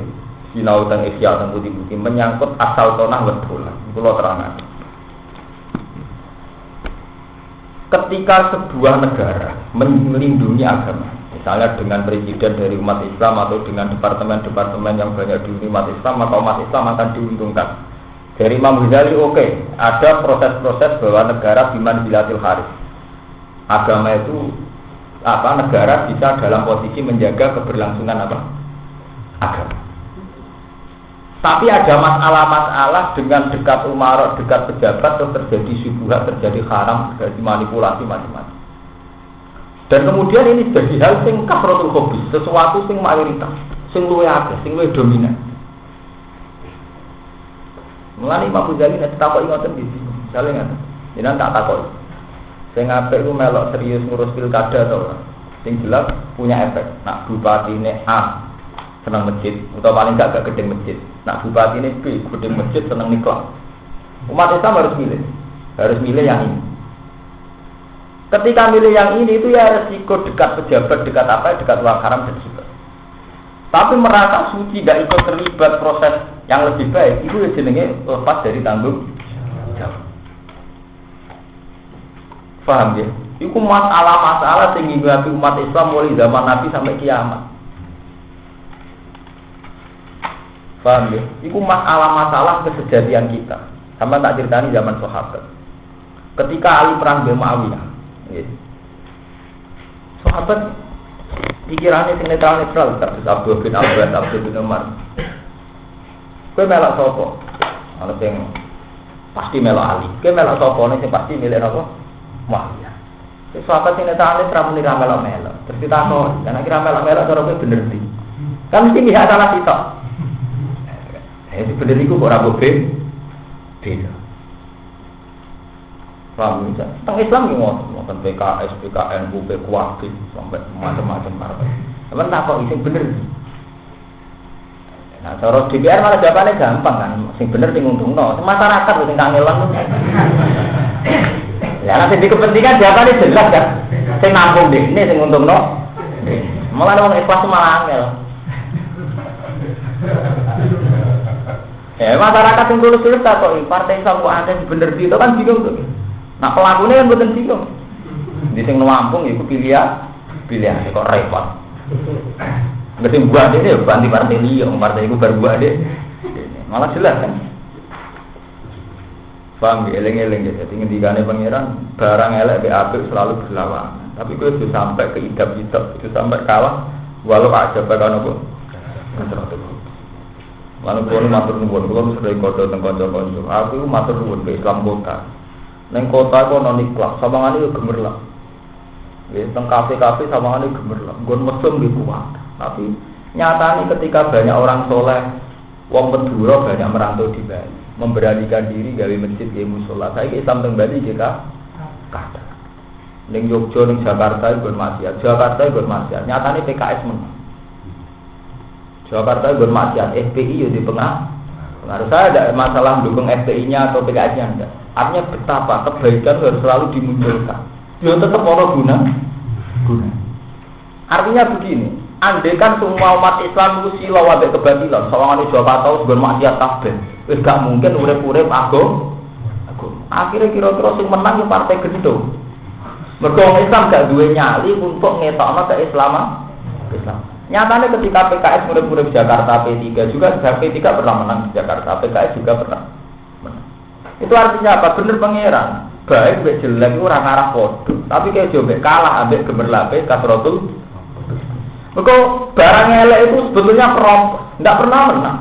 sinau tentang Isya tentang bukti-bukti menyangkut asal tanah betulan, kalau terangkan. Ketika sebuah negara melindungi agama, misalnya dengan presiden dari umat Islam atau dengan departemen-departemen yang banyak di umat Islam, maka umat Islam akan diuntungkan. Dari Imam Ghazali ada proses-proses bahwa negara biman bilatil haris. Agama itu negara bisa dalam posisi menjaga keberlangsungan agama. Tapi ada masalah-masalah dengan dekat umarok, dekat pejabat, terus terjadi syubhat, terjadi haram, terjadi manipulasi macam-macam. Dan kemudian ini jadi hal sing kasratul khabith, sesuatu sing mayoritas, sing luwih akeh, sing luwih dominan. Mulane Imam Ghazali nek takoki ngoten iki, jale ngoten. Jenengan tak takoki. Sing apik ku melok serius ngurus pilkada to ora? Sing jelas punya efek. Nak bupatine A senang masjid, atau paling gak gedeng masjid. Nak bupatine B gedeng masjid senang nikah. Umat Islam harus milih yang ini. Ketika milih yang ini itu ya resiko dekat pejabat, dekat apa, dekat uang haram dan juga. Tapi merasa suci gak ikut terlibat proses yang lebih baik, itu ya jenenge lepas dari tanggung jawab. Paham ya? Itu masalah-masalah yang menghinggapi umat Islam mulai zaman Nabi sampai kiamat. Paham ya? Itu masalah-masalah kesejatian kita. Sama tak ceritani zaman sahabat. Ketika Ali perang dengan Muawiyah, sahabat pikirannya netral-netral, terus Abdul bin Abbas, Abdul bin Umar. Kowe melok sapa? Ana sing pasti melok Ali. Kowe melok sapa nek sing pasti milih apa? Muawiyah. Wis sahabat sing netral muni ra melok-melok. Terus ditakoni, dan akhirnya melok-melok cara kowe bener ndi? Kan mesti lihat salah sitok. Bener iku kok ora beda. Paham ya? Tentang Islam ki ngoten PKS, PKN, UP, Kuwati sampai macam-macam partai. Sampeyan takok sing bener. Nah, cara DPR malah jawabane gampang kan, sing bener sing untungno. Masyarakat sing kangelan. Lah nek di kepentingan jawabane jelas kan. Sing nampung dekne sing untungno. Malah wong ikhlas malah angel. Masyarakat yang tulus-tulus kok partai Islam kok ada bener itu kan bingung tuh. Nah pelakunya kan bukan bingung. Di sing Lampung itu pilihan kok repot. Ngerti buat ini banti partai liya, partai itu baru buat deh. Malah jelas kan. Paham ya, eleng-eleng ya. Jadi ngendikane pangeran barang elek BAP selalu berlawanan. Tapi kalau itu sampai ke idap-idap, itu sampai kalah, walau aja bakal nopo. Lalu kalau matur nuwun, kalau sering kodo tentang konco-konco, aku matur nuwun ke Islam kota. Neng kota aku non ikhlas, samangan itu gemerlap. Tentang kafe-kafe samangan itu gemerlap. Gue mesum di kuat. Tapi nyatanya ketika banyak orang soleh, wong Madura banyak merantau di Bali, memberanikan diri gawe masjid gawe musola. Saya Islam teng Bali jika kata. Neng Yogyo, neng Jakarta itu bermaksiat. Jakarta itu bermaksiat. Nyatanya PKS menang. Jakarta bermaksiat, FPI ya di pengaruh. Saya ada masalah mendukung FPI-nya atau PKS-nya enggak. Artinya betapa kebaikan harus selalu dimunculkan. Ya tetap orang guna. Artinya begini, andaikan semua umat Islam itu silau wadah kebatilan, soalnya di Jakarta itu bermaksiat kabeh. Enggak mungkin urip-urip agama. Akhirnya kira-kira sing menang ya partai gendong. Mergo Islam gak duwe nyali untuk ngetokno keislaman. Islam. Nyatanya ketika PKS murid-murid Jakarta P3 juga, P3 pernah menang di Jakarta, PKS juga pernah menang. Itu artinya apa? Bener pangeran. Baik, baik jelek itu orang arah bodoh. Tapi kayak coba kalah ambil gemerlape kasrotul. Mereka barang elek itu sebetulnya tidak pernah menang.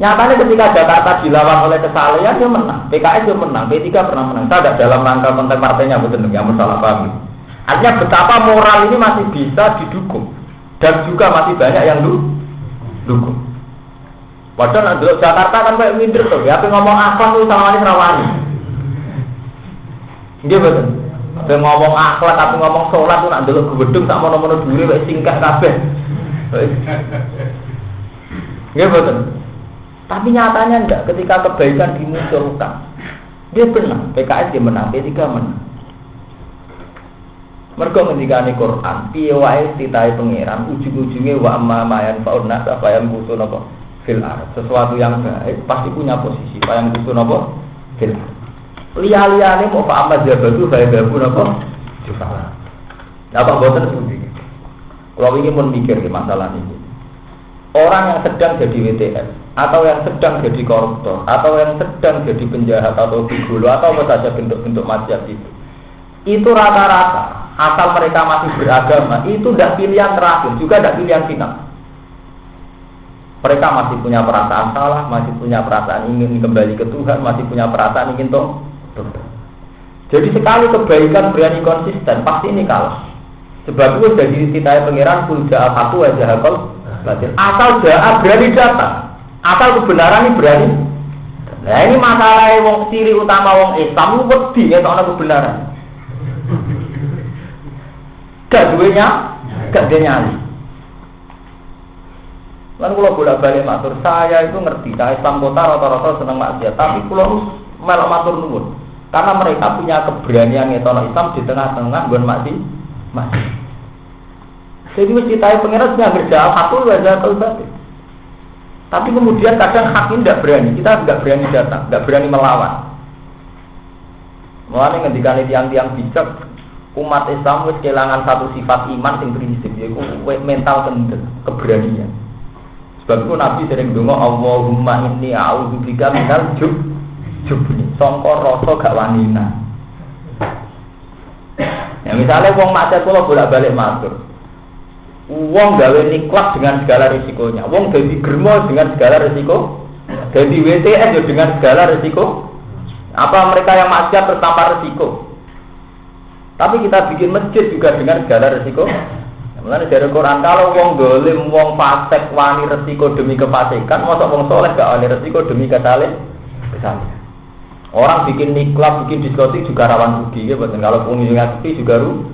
Nyatanya ketika Jakarta dilawan oleh kesalahan dia menang, PKS dia menang, P3 pernah menang. Tidak dalam rangka konteks partainya betul yang masalah paham. Artinya betapa moral ini masih bisa didukung. Dan juga masih banyak yang dukung. Padahal nanti Jakarta kan kayak minder tuh. Ya, tapi ngomong akhlak tuh sama ini rawani. Iya betul. Tapi ngomong akhlak, tapi ngomong sholat tuh nanti lo gedung sama nomor dulu, kayak singkat kabeh. Iya betul. Tapi nyatanya enggak. Ketika kebaikan dimunculkan, dia benar. PKS dia menang, P3 menang. Mergo ngendikane Quran, piye wae titahe pangeran ujug-ujuge wa amma mayan fauna apa yang butuh napa fil ard. Sesuatu yang baik pasti punya posisi, apa yang butuh napa fil ard. Liya-liyane mau fa amma jabatu saya babu napa jufa. Apa boten seperti itu. Kalau ingin memikir masalah ini. Orang yang sedang jadi WTF atau yang sedang jadi koruptor atau yang sedang jadi penjahat atau gigolo atau apa saja bentuk-bentuk maksiat itu rata-rata asal mereka masih beragama itu tidak pilihan terakhir juga tidak pilihan final. Mereka masih punya perasaan salah, masih punya perasaan ingin kembali ke Tuhan, masih punya perasaan ingin toh. Jadi sekali kebaikan berani konsisten pasti ini kalah. Sebab itu dari titah pangeran puja satu aja hakol batil. Asal jaa berani datang, asal kebenaran ini berani. Nah ini masalah wong ciri utama wong Islam wedi ya soal kebenaran. Gak duenya, gak dia nyali. Lalu kalau bolak-balik matur, saya itu ngerti, saya Islam kota rata-rata senang maksiat, tapi kalau melok matur nuwun, karena mereka punya keberanian ngetono Islam di tengah-tengah bukan masih. Jadi mesti tahu pengiran sudah kerja satu wajah batin. Tapi kemudian kadang hakim tidak berani, kita tidak berani datang, tidak berani melawan. Mulane ngendikan tiang-tiang bijak. Umat Islam wis kehilangan satu sifat iman sing prinsip yaitu mental kendel, keberanian. Sebab itu Nabi sering ndonga Allahumma inni a'udzubika minal jubni. Sangka rasa gak wanina. Ya misalnya wong maksiat kula bolak-balik matur. Wong gawe niklat dengan segala risikonya. Wong dadi germo dengan segala risiko. Dadi WTS dengan segala risiko. Apa mereka yang maksiat bertambah risiko? Tapi kita bikin masjid juga dengan segala resiko. Mulane dari Quran kalau wong dolim, wong fasik wani resiko demi kefasikan, mosok wong soleh gak wani resiko demi kesalahan. Orang bikin niklab, bikin diskotik juga rawan rugi, ya betul. Kalau pengunjung sepi juga rugi.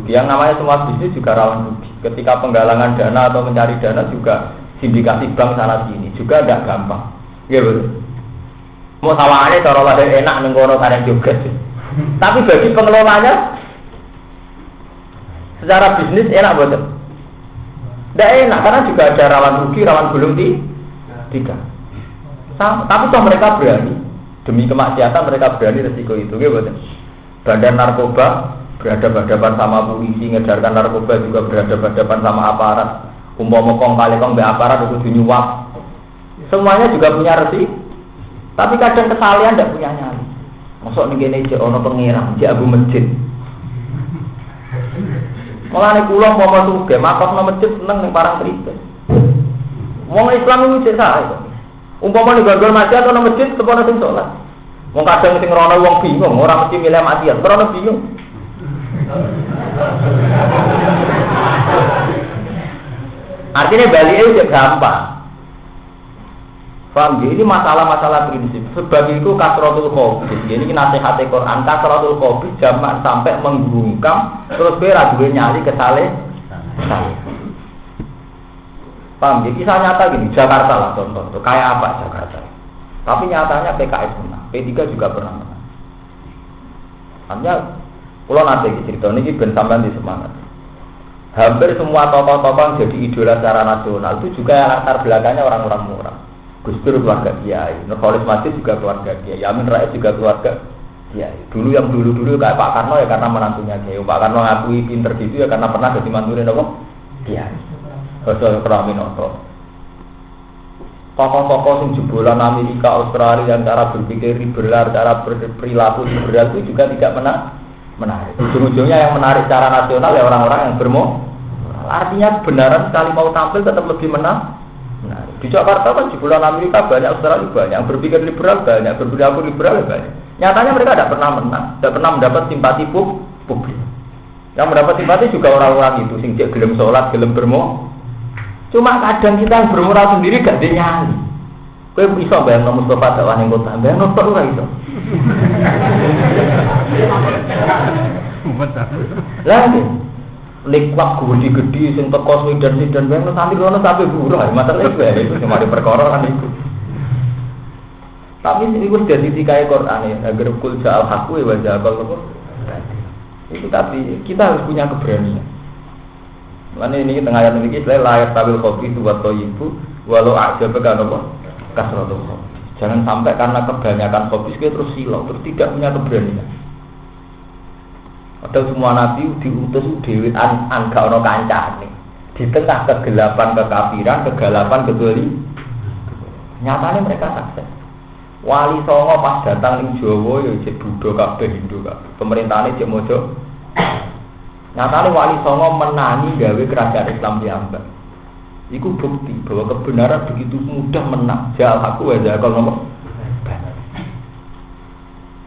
Yang namanya semua bisnis juga rawan rugi. Ketika penggalangan dana atau mencari dana juga sindikasi bank sana sini juga tidak gampang. Ya betul. Mau sawangannya cara lahir enak nengkono karena juga. Tapi bagi pengelolanya secara bisnis enak betul. Tidak enak karena juga ada rawan rugi, rawan gulung tiga. Tapi toh mereka berani demi kemaksiatan mereka berani resiko itu, betul. Badan narkoba berhadapan-hadapan sama polisi, ngedarkan narkoba juga berhadapan-hadapan sama aparat. Umpama kong kali kong be aparat itu nyuap. Semuanya juga punya resiko. Tapi kadang kesalahan tidak punya nyali. Masuk nih gini aja ono pengirang, dia abu masjid. Malah nih pulang mau masuk ke makam nama masjid seneng nih parang cerita. Wong Islam itu cek saya. Umpama nih gagal masjid atau nama masjid sebenarnya sing sholat. Wong kadang sing rono wong bingung, orang mesti milih maksiat, rono bingung. Artinya balik itu gampang. Paham ya? Ini masalah-masalah prinsip. Sebab itu kasratul khobi. Ini nasihat Quran. Kasratul khobi jamak sampai menggungkam. Terus berat gue nyali ke saleh. Paham ya? Kisah nyata gini. Jakarta lah contoh. Kayak apa Jakarta? Tapi nyatanya PKS menang. P3 juga pernah menang. Artinya, kalau nanti cerita ini ben sampean di semangat. Hampir semua tokoh-tokoh yang jadi idola secara nasional itu juga latar belakangnya orang-orang murah. Gus Dur keluarga Kiai, Nurholis Masjid juga keluarga Kiai, Amin Rais juga keluarga Kiai. Dulu yang dulu kayak Pak Karno ya karena menantunya Kiai. Pak Karno ngakui pinter gitu ya karena pernah jadi mantunya Kiai. Bahasa Kraminoto. Tokoh-tokoh yang jebolan Amerika, Australia yang cara berpikir liberal, cara berperilaku liberal itu juga tidak menarik. Ujung-ujungnya yang menarik secara nasional ya orang-orang yang bermoral. Artinya kebenaran sekali mau tampil tetap lebih menarik. Di Jakarta kan jebolan Amerika banyak, Australia banyak, yang berpikir liberal banyak, berperilaku liberal banyak. Nyatanya mereka tidak pernah menang, tidak pernah mendapat simpati publik. Yang mendapat simpati juga orang-orang itu, sing gelem sholat, gelem bermoral. Cuma kadang kita yang bermoral sendiri gak dinyanyi. Kowe iso bayang Mustafa dakwah ning kota, bayang kok ora iso. Lah likwak gede-gede sing teko Sweden bayang nanti kono sampai buruh, masalah itu cuma di perkara kan itu. Tapi itu jadi dikai Quran ya, agar kul ja'al haqqu wa ja'al itu tapi kita harus punya keberanian. Mana ini tengah ayat ini saya layak tabil kopi itu buat ibu walau aja pegang apa kasrotul kopi. Jangan sampai karena kebanyakan kopi kita terus silau, terus tidak punya keberanian. Padahal semua nabi diutus dewi angka ono kancane. Di tengah kegelapan kekafiran, kegelapan kedoli. Nyatanya mereka sukses. Wali Songo pas datang ning Jawa ya cek Buddha kabeh Hindu kabeh. Pemerintahane cek mojo. Nyatanya Wali Songo menangi gawe kerajaan Islam piyambak. Iku bukti bahwa kebenaran begitu mudah menang. Jal aku aja kalau ngomong.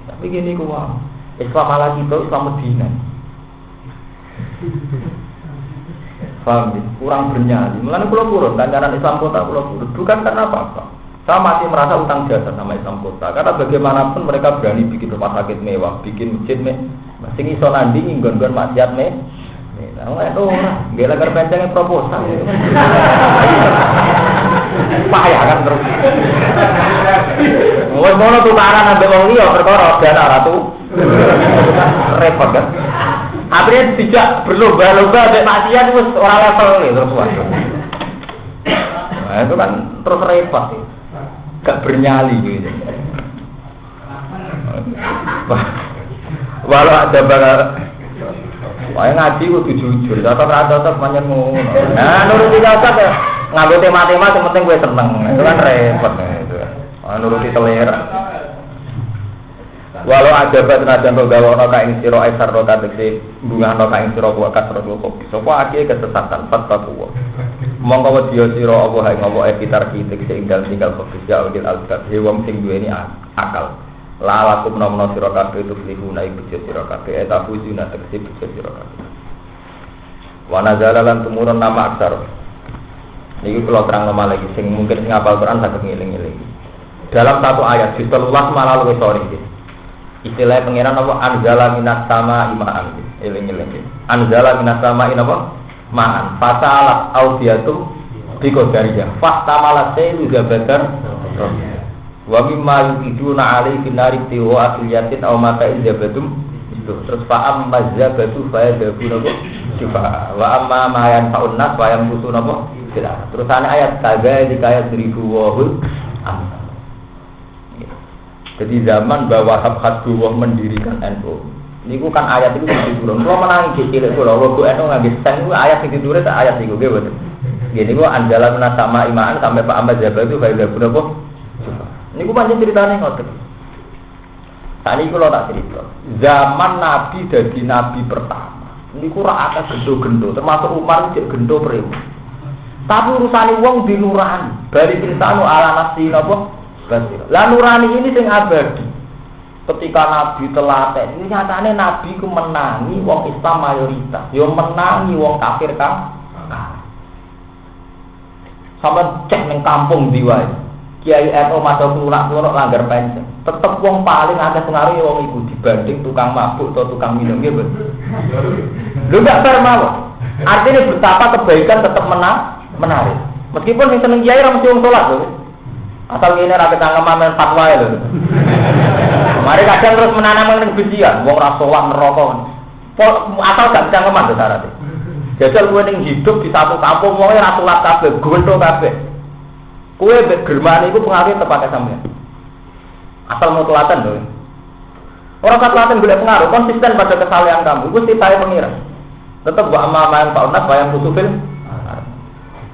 Tapi gini kuwa. Islam ala kita, Islam Medina. Paham ya? Kurang bernyali. Mulanya pulau purun, kancaran Islam kota pulau purun. Bukan karena apa-apa. Saya masih merasa utang jasa sama Islam kota. Karena bagaimanapun mereka berani bikin rumah sakit mewah, bikin masjid mewah. Sing iso nandingi nggon-nggon maksiat mewah. Nah, itu orang. Gila kerpencengnya proposal. Payah kan terus. Mau tukaran ambil wong liya perkara dana ratu. Repot kan? Akhirnya tidak berlomba-lomba ada maksiat terus orang level nih terus waduh. Nah itu kan terus repot sih, gak bernyali gitu. Walau ada bakal, wah ngaji kudu jujur, tetap banyak ngono. Nah nuruti dasar ya, ngambil tema-tema yang penting gue seneng, itu kan repot itu. Nuruti selera. Walau ada batnajan rogawa noka ing siro aisar roka tegesi bunga noka ing siro wakat rogo kopi sopo akhir kesesatan fattakuwa mongko wadiyo siro apa hai ngopo epitar kitik sehinggal tinggal kopi jauhil al-gad hewam sing duweni akal lalakum nomno siro kabe itu flihuna ing bejo siro kabe etafuzuna tegesi bejo siro kabe wanazalalan tumurun nama aksar ini kalau terang lemah lagi sing mungkin sing apal Quran saged ngiling-ngiling dalam satu ayat jitulah malah luwih sore istilah pengiran apa anzala minas sama imaan eling-eling anzala minas sama in apa maan fatalat audiatu biqadariyah fatamalat sayyidu zabadar wa mimma yukiduna alaihi nari tiwa asliyatin aw mata izabatum itu terus fa'am mazabatu fayadabun apa sifa wa amma ma yanfa'un nas wa yamkusun apa terusane ayat kaza dikaya 1000 wahul jadi zaman bahwa Wahab Buwah mendirikan NU, ini kan ayat itu turun. Kalau menangi kecil, kalau NU nggak bisa, itu ayat itu turun, ayat itu gitu. Gini gua anjalan menasama iman sampai Pak Ahmad Jabal itu kayak udah berapa? Ini gua panjang ceritanya ngotot. Tadi kalau tak cerita, zaman Nabi jadi Nabi pertama. Ini kurang atas gendo-gendo, termasuk Umar cek gendo perimu. Tapi urusan uang di nurani, dari cerita ala nasi apa? Lah nurani ini sing abadi. Ketika Nabi telaten, ini nyatane Nabi ku menangi wong Islam mayoritas, yo menangi wong kafir kan. Sampe cek ning kampung ndi wae. Kiai NU masuk klunak-klunak langgar penceng. Tetep wong paling akeh pengaruh wong iku dibanding tukang mabuk atau tukang minum nggih, Bos. Lho gak fair mawon. Artinya betapa kebaikan tetap menarik. Meskipun sing seneng kiai ora mesti wong salat lho. Asal ini rakyat tanggapan fatwa ya lho. Mari kadang terus menanamkan kebencian, wong rasulah neraka. Asal gak tanggapan to syaratnya. Jajal kowe ning hidup di satu kampung wong ora salat kabeh, gonto kabeh. Kowe mbek germane iku pengaruh tepake sampeyan. Asal mau telaten lho. Ora sak telaten golek pengaruh, konsisten pada kesalehan kamu. Iku sitahe pengira. Tetep wa amaman Pak Unas bayang kusufil.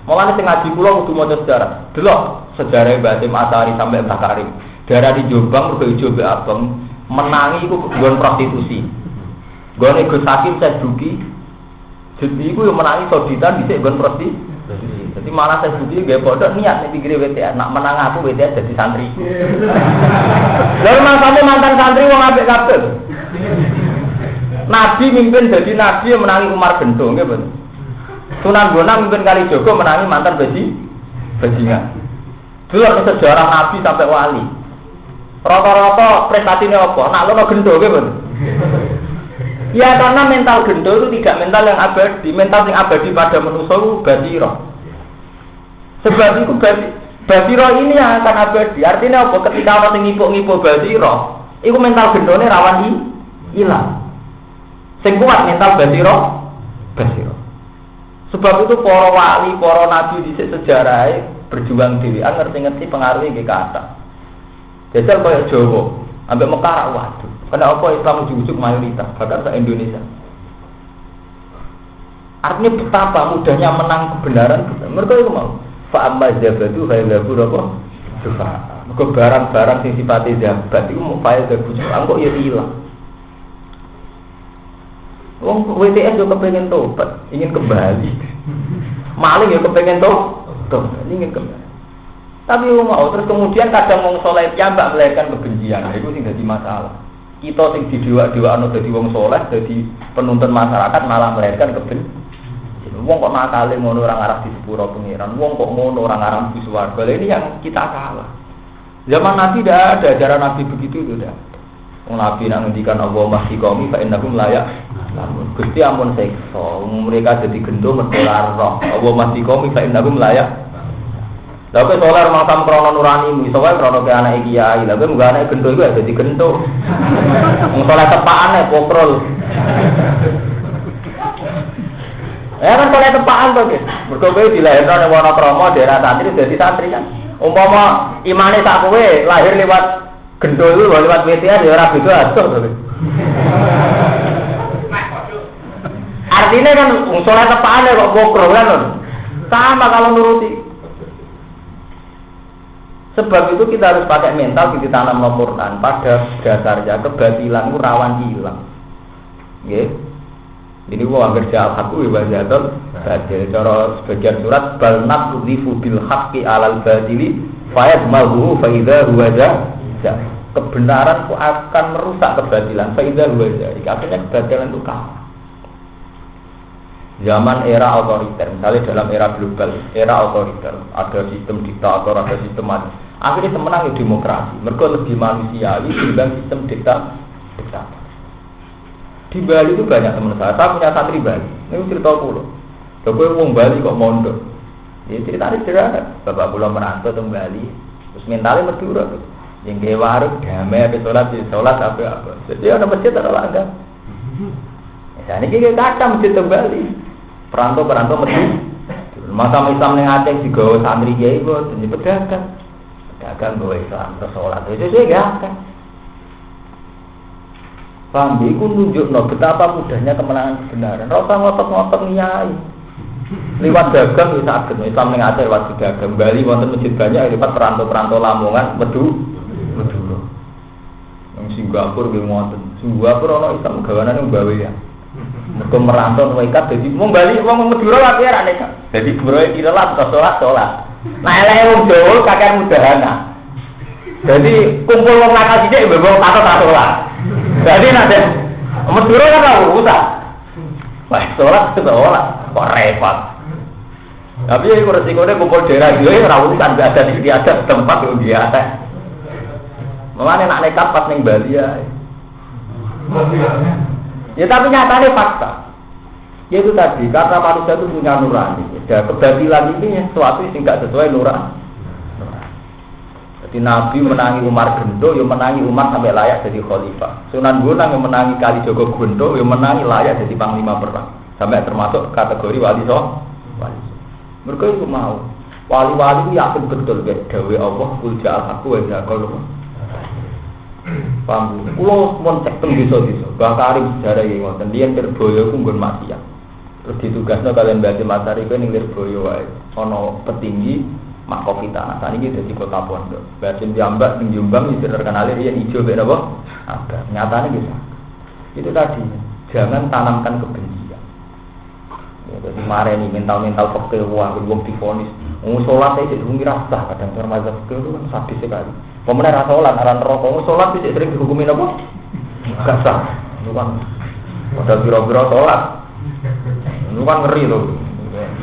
Mulane sing ngaji kula kudu maca sejarah. Delok sejarah Mbah Hasyim Asy'ari sampai Mbah Karim. Daerah di Jombang mergo ijo mbek abang menangi iku nggon prostitusi. Nggone Gus Hakim Saduki. Jadi iku yo menangi soditan dhisik nggon prostitusi. Jadi malah Saduki nggih pondok niat nek pikire WTA, nak menang aku WTA dadi santri. Lha mangkane mantan santri wong apik kabeh. Nabi mimpin jadi nabi yang menangi Umar Gento nggih mboten. Sunan Bonang mimpin Kalijogo menangi mantan bajingan. Dulu sejarah nabi sampai wali. Rata-rata prestasinya apa? Nak lono Gento nggih mboten. Ya karena mental Gento itu tidak mental yang abadi, mental yang abadi pada manusia itu basiro. Sebab itu basiro ini yang akan abadi. Artinya apa? Ketika orang yang ngipuk-ngipuk basiro, itu mental Gentone rawan hilang. Sing kuat mental basiro. Sebab itu para wali, para nabi di sejarah berjuang dhewean ngerti-ngerti pengaruhnya nggih kata. Jajal kaya Jawa, ambek Mekah waduh. Karena apa Islam ujug-ujug mayoritas, bahkan se Indonesia. Artinya betapa mudahnya menang kebenaran. Mereka itu mau. Fa amma zabadu fa ilabu apa? Sufa. Mergo barang-barang sing sifate zabat iku mau fae zabu. Engko ya ilang. Wong WTS yo kepengen tobat, ingin kembali. Maling yo kepengen tobat, ingin kembali. Tapi mau terus kemudian kadang wong saleh piyambak melahirkan kebencian. Iku sing dadi masalah. Kita sing didewa-dewakno dadi wong saleh, dadi penuntun masyarakat malah melahirkan kebencian. Wong kok nakale ngono ora ngarep di sepuro pengiran. Wong kok ngono ora ngarep di swarga. Ini yang kita salah. Zaman Nabi tidak ada ajaran Nabi begitu itu tidak. Wong Nabi nang ngendikan Allah masih qaumi fa innahum layak. Gusti ampun sekso, mereka jadi gendong merdolar roh. Allah masih qaumi fa innahum layak. Lha kok solar makam krono nurani, iso wae krono ke anake kiai. Lha kok munggah anake gendong iku dadi gendong. Wong saleh tepakane pokrol. Kan saleh tepakan to, Guys. Mergo kowe dilahirno ning Wonokromo daerah santri dadi santri kan. Umpama imane sak kowe lahir lewat gendong iku lewat WTA ya ora beda adoh to. Artinya kan soleh tepaan kok pokrol kan. Sama kalau nuruti. Sebab itu kita harus pakai mental kita tanam Al-Quran. Pada dasarnya kebatilan itu rawan hilang. Nggih. Ini gua kerja al-haqu wa bajatul badil. Cara sebagian surat bal naqdhifu bil haqqi 'alal badili fayadmaghu fa idza huwa jahil. Kebenaran itu akan merusak kebatilan. Fa idza huwa jahil. Artinya kebatilan itu kalah. Zaman era otoriter, misalnya dalam era global, era otoriter, ada sistem diktator, ada sistem macam. Akhirnya semenang demokrasi. Mereka lebih manusiawi dibanding sistem diktator. Di Bali itu banyak teman saya punya santri Bali. Ini cerita pulau. Kalau orang Bali kok mondok, dia ceritanya sederhana. Bapak pulau merantau ke Bali, terus mentalnya berdua. Yang kayak warung, damai, sholat apa. Jadi ada masjid ada langgar. Misalnya kita kata masjid ke Bali. Perantau mesti masa Islam yang Aceh juga santri kiai kok jadi pedagang bawa Islam terus sholat itu saya gak akan paham itu nunjuk betapa mudahnya kemenangan kebenaran rasa ngotot niai lewat dagang bisa agak Islam yang Aceh lewat dagang Bali wonten masjid banyak lewat perantau Lamongan Meduro yang Singapura nggih wonten Singapura ana Islam gawanan yang bawa ya mereka merantau nekat jadi mau balik mau Madura lagi ya nekat jadi beroy kita lah sholat nah eleh wong Jawa kakek mudahana jadi kumpul wong nakal sithik mbok kata sholat jadi nanti Madura kan ora usah wah sholat kok repot tapi itu resikonya kumpul daerah dia ora urusan gak ada di adat tempat yo biasa mulane nak nekat pas ning Bali ya. Ya tapi nyatanya fakta. Yaitu tadi karena manusia itu punya nurani. Ya kebatilan ini sesuatu yang tidak sesuai nurani. Jadi Nabi menangi Umar Gento, ya menangi Umar sampai layak jadi khalifah. Sunan Bonang yang menangi Kalijogo Gento, ya menangi layak jadi panglima perang. Sampai termasuk kategori wali so. Mereka itu mau. Wali-wali itu yakin betul dawe Allah kul ja'al haqqu wa ja'al paham. Kulo mun cek teng desa-desa, Mbah Karim sejarah iki ngoten, liyan Terboyo ku nggon maksiat. Terus ditugasno kalian Mbah Masari ku ning Lirboyo wae. Ana petinggi Makofita. Saat ini jadi kota pondok. Mbah Jambak ning Jombang iki terkenal riyen ijo mek napa? Abang. Nyatane gitu. Itu tadi, jangan tanamkan kebencian. Ya, jadi mareni mental-mental fakir wah wong difonis. Wong salat iki dihukum rasa kadang cara mazhab itu kan sadis sekali. Pemenang rasa salat aran neraka, wong salat iki sering dihukumi napa? Gak sah. Itu kan padahal biro-biro salat. Itu kan ngeri loh.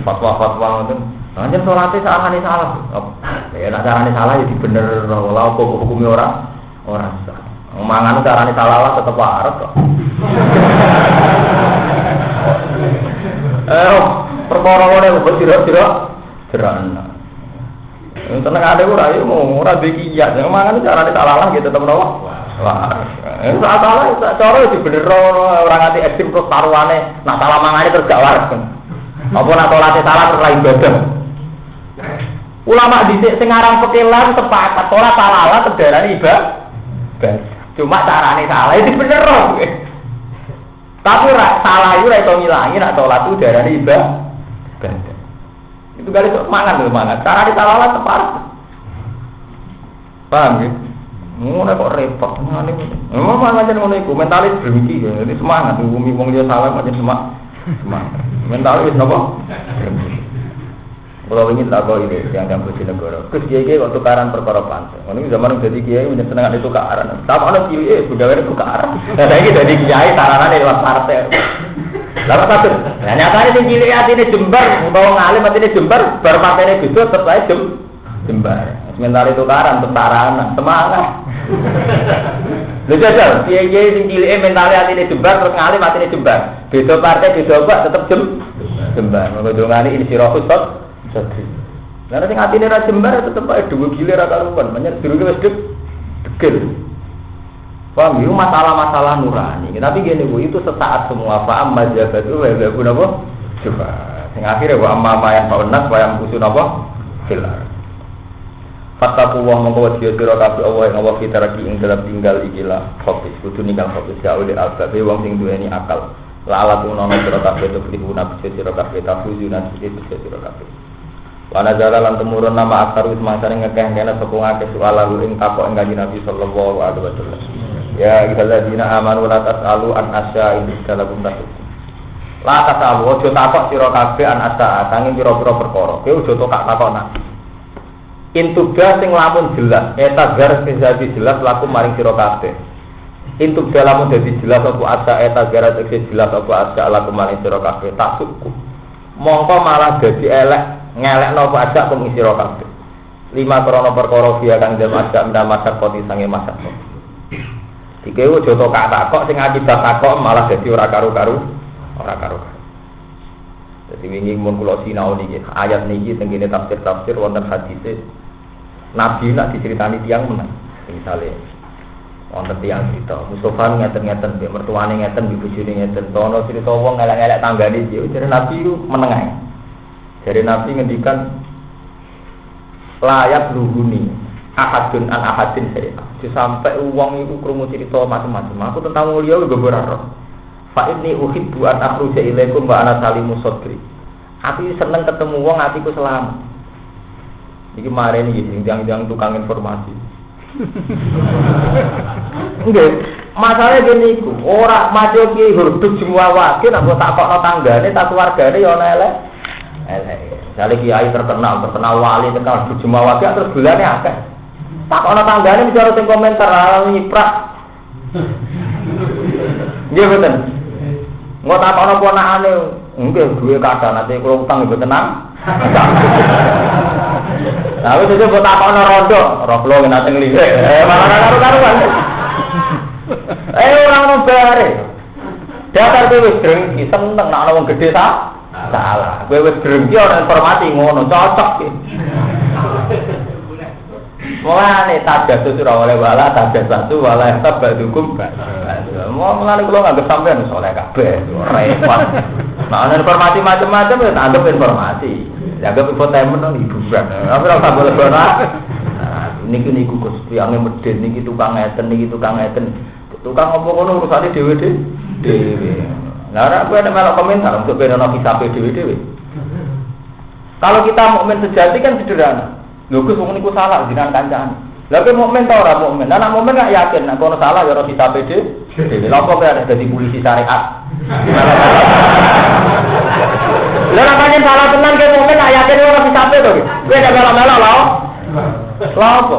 Fatwa-fatwa ngoten. Anjen salate sakane salah. Ya nek carane salah ya dibener ora apa hukume ora sah. Mangan carane salah lah tetep arep kok. Perkara ngene kok sira-sira jerana. Tenang ade ora yo ora dikiyat. Mangan carane salah lah gitu tetep ora. Wah, salah cara dibener ora nganti ekstrem terus taruhane nak salah mangane terus gak waras. Apa nak salate salah terus ra ibadah. Ulama dhisik sing aran pekelan sepakat ora salah terdarani ibadah. Cuma carane salah itu bener loh. Tapi salah itu ora iso ngilangi nek salat itu darane ibadah. Itu kali sok mangan lho mangan. Carane salah tepat. Paham ya? Ngono kok repot. Memang macam ngono iku mentalis bermiki ya. Ini semangat ngumi wong liya salah macam semangat. Mentalis napa? Kalau ingin tak kau ini yang Bojonegoro, terus kiai waktu tukaran perkara pantai. Ini zaman jadi kiai punya senang itu tukaran. Tapi ada kiai sudah ada tukaran. Nah ini jadi kiai taranan di luar partai. Lalu satu, nyatanya si kiai hati ini Jember, mau ngalim hati ini Jember, baru partai ini gitu setelah Jember. Sementara itu tukaran tentaranan semangat. Lu jajal, kiai si kiai mentalnya hati ini Jember, terus ngalim hati ini Jember. Beda partai beda apa tetap Jember. Mau ngani ini si Rohusot. Jadi, karena sing atine ra jembar tetep ae dhuwur gile ra karuan, menyang durunge wis degel. Paham yo masalah-masalah nurani. Tapi gini Bu, itu sesaat semua fa'am majabatu wa la guna apa? Coba. Sing akhire wa amma ma yang paunas wa yang kusun apa? Hilar. Fattaku wa mongko wedi sira kabeh Allah ing Allah fitaraki ing dalam tinggal ikilah fokus kudu ninggal fokus ya oleh albabe wong sing duweni akal. La ala tunono sira kabeh to pribuna bisa sira kabeh tafuzuna bisa sira kabeh. Wana jala lan temurun nama akar wisma sering ngekeh kena sokong ake soal lalu ing takok ing kanjeng Nabi sallallahu alaihi wasallam. Ya ayyuhalladzina amanu la tasalu an asya in dalakum tasuk. La tasalu ojo takok sira kabeh an asya sanging pira-pira perkara. Kowe ojo takok nak. Intuga sing lamun jelas, eta garis sing dadi jelas laku maring sira kabeh. Intuga lamun dadi jelas apa asya eta garis sing jelas apa asya laku maring sira kabeh tasukku. Mongko malah dadi elek ngelekno apa ajak kung isi kabeh. 5 krana perkara dia kang dem ajak ndak masak koti sange masak. Dikewu aja tok takok sing akibat takok malah dadi ora karu-karu. Dadi wingi mun kula sinau niki ayat niki teng kene tafsir wonten hadise Nabi nak diceritani tiyang menang. Misale wonten tiyang cerita Mustofa ngeten-ngeten mbek mertuane ngeten mbek bojone ngeten tono cerita wong ngelek-ngelek tanggane iki jare Nabi ku meneng ae. Dari Nabi ngendikan layak luhuni ahadun an ahadin saya. Sampai uang itu krungu cerita macam-macam. Aku tentang mulia juga berarti. Fa inni uhibbu an akhruja ilaikum wa ana salimu sadri. Aku seneng ketemu wong atiku selamat. Iki mare iki yang tukang informasi. Nggih, masalahnya gini iku, ora maca ki hurduk semua wakil aku takokno tanggane, tak keluargane ya ana elek. Jale kiai terkenal wali terkenal berjemaah wae terus bulane akeh. Tak ana tanggane bicara sing komentar nyiprak. Nggih mboten. Engko tak ana ponakane, nggih duwe kadang nanti kula utang mboten tenang. Lah wis itu mbok tak ana rondo, ora kula nate nglirik. Malah karo-karuan. Ora ono bare. Datar kowe wis drengki seneng nek ana wong gedhe ta? Salah, kowe wis drengki ora informasi ngono, cocok iki. Mulane tajasus ora oleh wala tajasatu wala tabadukum. Mulane kula nganggep sampean soleh kabeh, repot. Nek ana informasi macam-macam ya anggap informasi. Jaga infotainment nang hiburan. Tapi ora usah boleh ora. Niku Gusti ane medhen niki tukang ngeten. Tukang apa ngono urusane dhewe. Nah, aku ada melok komentar untuk benono kisah dewe-dewe. Kalau kita mukmin sejati kan sederhana. Lho Gus wong niku salah jinan kancane. Lah kowe mukmin ta ora mukmin? Anak mukmin gak yakin nek ono salah ya ora kisah dewe. Lha kok ada dadi polisi syariat. Lah nek salah tenan kowe mukmin gak yakin ora kisah dewe to. Kowe nek melok-melok lho. Lha apa?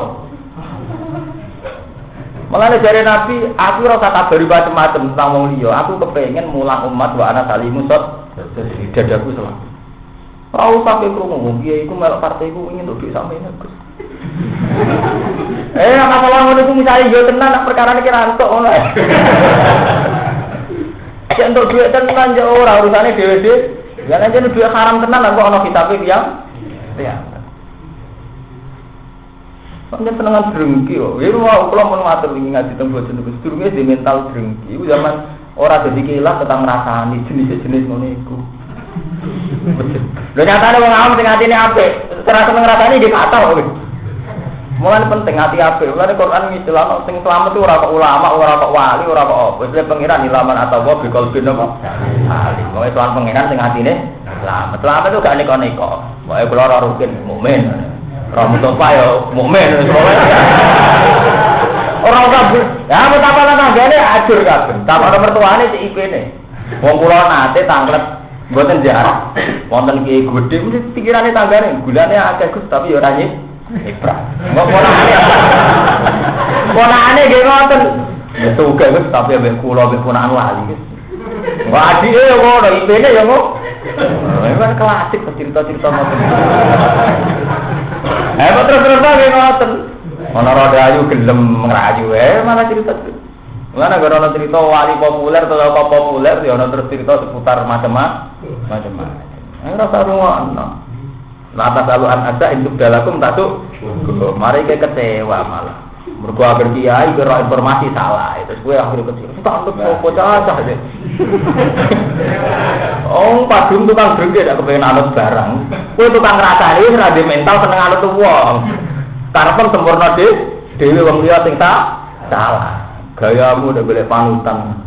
Mulane jare Nabi, aku ora usah kabari macam-macam tentang wong liya. Aku kepengin mulang umat wa ana salimu sot dadaku selamat. Ora usah krungu wong piye iku melok partai iku ingin nduk sampeyan Gus. Masalah ngono iku misale yo tenan nek perkarane ki ra entuk ngono. Cek entuk dhuwit tenan yo ora urusane dhewe-dhewe. Ya nek jenenge dhuwit haram tenan kok ana kitabe tiyang. Ya. Sampeyan senengan drengki yo. Ya kula mun matur wingi ngaji teng bojo niku sedurunge di mental drengki. Iku zaman ora dadi kilah tetang ngrasani jenis-jenis ngono iku. Lho nyatane wong awam sing atine apik, ora seneng ngrasani nggih kathah kok. Mulane penting ati apik. Mulane Quran ngistilahno sing slamet itu ora kok ulama, ora kok wali, ora kok apa. Wis pengiran ilaman atau wa bikol bin apa? Ali. Wong Islam pengiran sing atine slamet. Slamet itu gak neko-neko. Pokoke kula ora rukin mukmin. Ramutopa yo mukmin semoga. Ora kabeh. Ya betapa tanggane ajur kabeh. Tamane mertuane cek IP-ne. Wong kula nate tanglet mboten jarak. Wonten kiai gedhe mesti pikirane tanggane, gulane akeh Gus tapi yo ora hebat. Kok ponakane nggih ngoten. Ya tuge Gus tapi ambek kula ambek ponakan wali Gus. Kok adike yo ngono, IP-ne yo ngono. Memang klasik cerita-cerita ngoten. Terus nggih ngoten. Ana rada ayu gelem ngrayu malah cerita. Mana gara-gara cerita wali populer atau apa populer ya ana terus cerita seputar macam-macam. Ora sarungokno. Lata daluan ada induk dalakum takut. Mari ke kecewa malah. Mergo agar kiai kira informasi salah. Terus gue akhir kecewa. Tak anggap bocah deh. Oh, padung tukang drengke dak kepengen anut barang. Kowe tukang ngrasani ora di mental seneng anut wong. Karepen sempurna dhewe wong liya sing salah. Gayamu udah boleh panutan.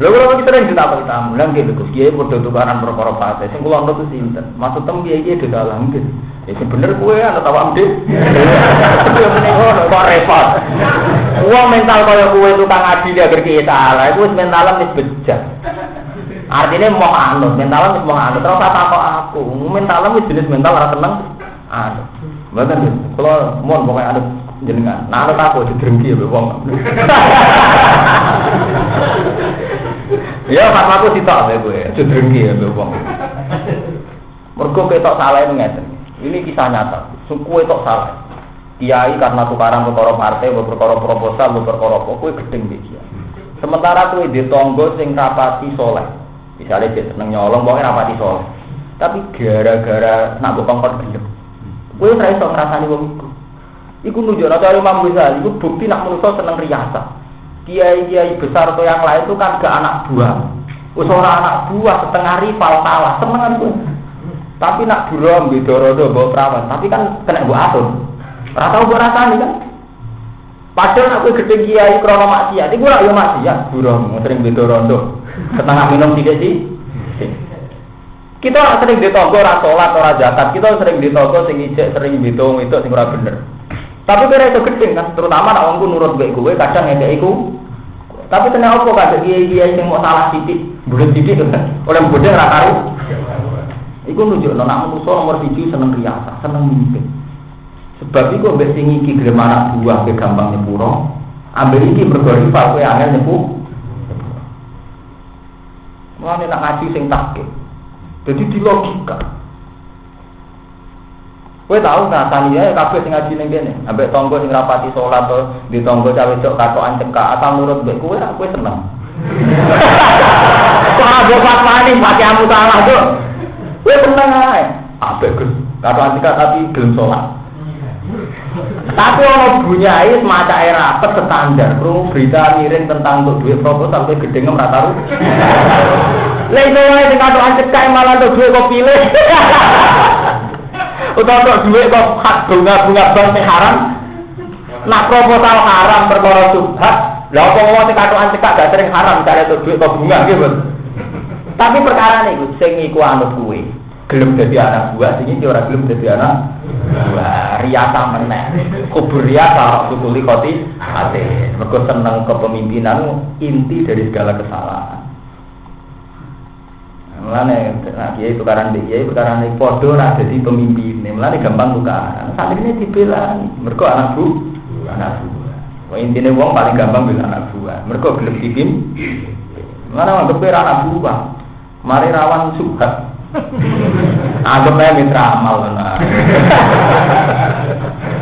Lha kula iki terus ditakoni tamu, lha nggih Gus Kiai padha tukaran perkara pate. Sing kula nurut sinten? Maksud tem kiai iki dalang nggih. Ya sing bener kowe ana tawam ndik. Ya menika kok repot. Wong mental kaya kowe tukang ngaji agar kiai salah, iku wis mentalan wis bejat. Artinya mau anut, mentalan wis mau anut. Terus takok aku, mentalan wis jenis mental ora seneng anut. Mboten kula mohon pokoke anut jenengan. Nah anut aku didrengki ya wong. Ya fatwaku sitok ya kowe, didrengki ya wong. Mergo ketok salah ngeten. Ini kisah nyata. Kowe tok salah. Kiai karena tukaran perkara partai, perkara proposal, perkara apa kowe gedeng iki. Sementara kowe di tangga sing rapati saleh. Misale dia seneng nyolong pokoke rapati saleh. Tapi gara-gara nak kongkon gelem. Kowe ora iso ngrasani wong iku. Iku nunjukno cara Imam Ghazali iku bukti nak manusa seneng riasa. Kiai-kiai besar atau yang lain itu kan gak anak buah. Wis ora anak buah setengah rival kalah, senengan tuh. Tapi nak buram bidorodo bawa perawan, tapi kan kena mbok atur. Ora tau mbok rasani kan. Padahal aku gedhe kiai krana maksiat, iku ora yo maksiat, buram sering bidorodo. Setengah minum sithik sih. Kita sering ditonggo ora salat ora zakat, kita sering ditonggo sing ijek sering bitung itu sing ora bener. Tapi kira itu gedeng kan, terutama nak wongku nurut mbek kowe kadang ngekek iku. Tapi kena apa kadang kiai-kiai sing mau salah sithik, bulet sithik oleh bodhe ora karo. Iku nunjukno nak manusa nomor 1 seneng riasa, seneng mimpi. Sebab iku mbek sing iki gelem anak buah ke gampang nyepuro, ambil iki mergo rival kowe angel nyepu. Mulane nak ngaji sing takke. Jadi di logika. Kowe tahu rasane ya kabeh sing ngaji ning kene, ambek tangga sing rapati salat to, di tangga cawe cok katokan cekak asal nurut mbek kowe ra kowe seneng. Kok ora mbok fatwani pati amu salah to. Kowe seneng ae. Ambek Gus, katokan cekak tapi gelem salat. Tapi ono bunyai semacam rapet standar, krungu berita miring tentang untuk duit proposal sampai gedeng ora tahu. Lha iso wae sing katokan cekak malah untuk duit kok pilih. Utawa duit kok hak bunga-bunga bank sing haram. Nak proposal haram perkara subhat, Lah apa wong sing katokan cekak gak sering haram cari duit atau bunga gitu. Tapi perkara niku sing iku anut kuwe. Gelem dadi anak buah sing iki ora gelem dadi anak buah. Riasa meneh. Kubur riasa sukuli koti ate. Mergo seneng kepemimpinan inti dari segala kesalahan. Mulane kiai tukaran kiai tukaran padha ora dadi pemimpin. Mulane gampang tukaran. Santrine dibelani. Mergo anak buah. Wah intine wong paling gampang bela anak buah. Mergo gelem dipimpin. Mana anggap anak buah. Mari rawan subhat. Anggap ae mitra amal ngono.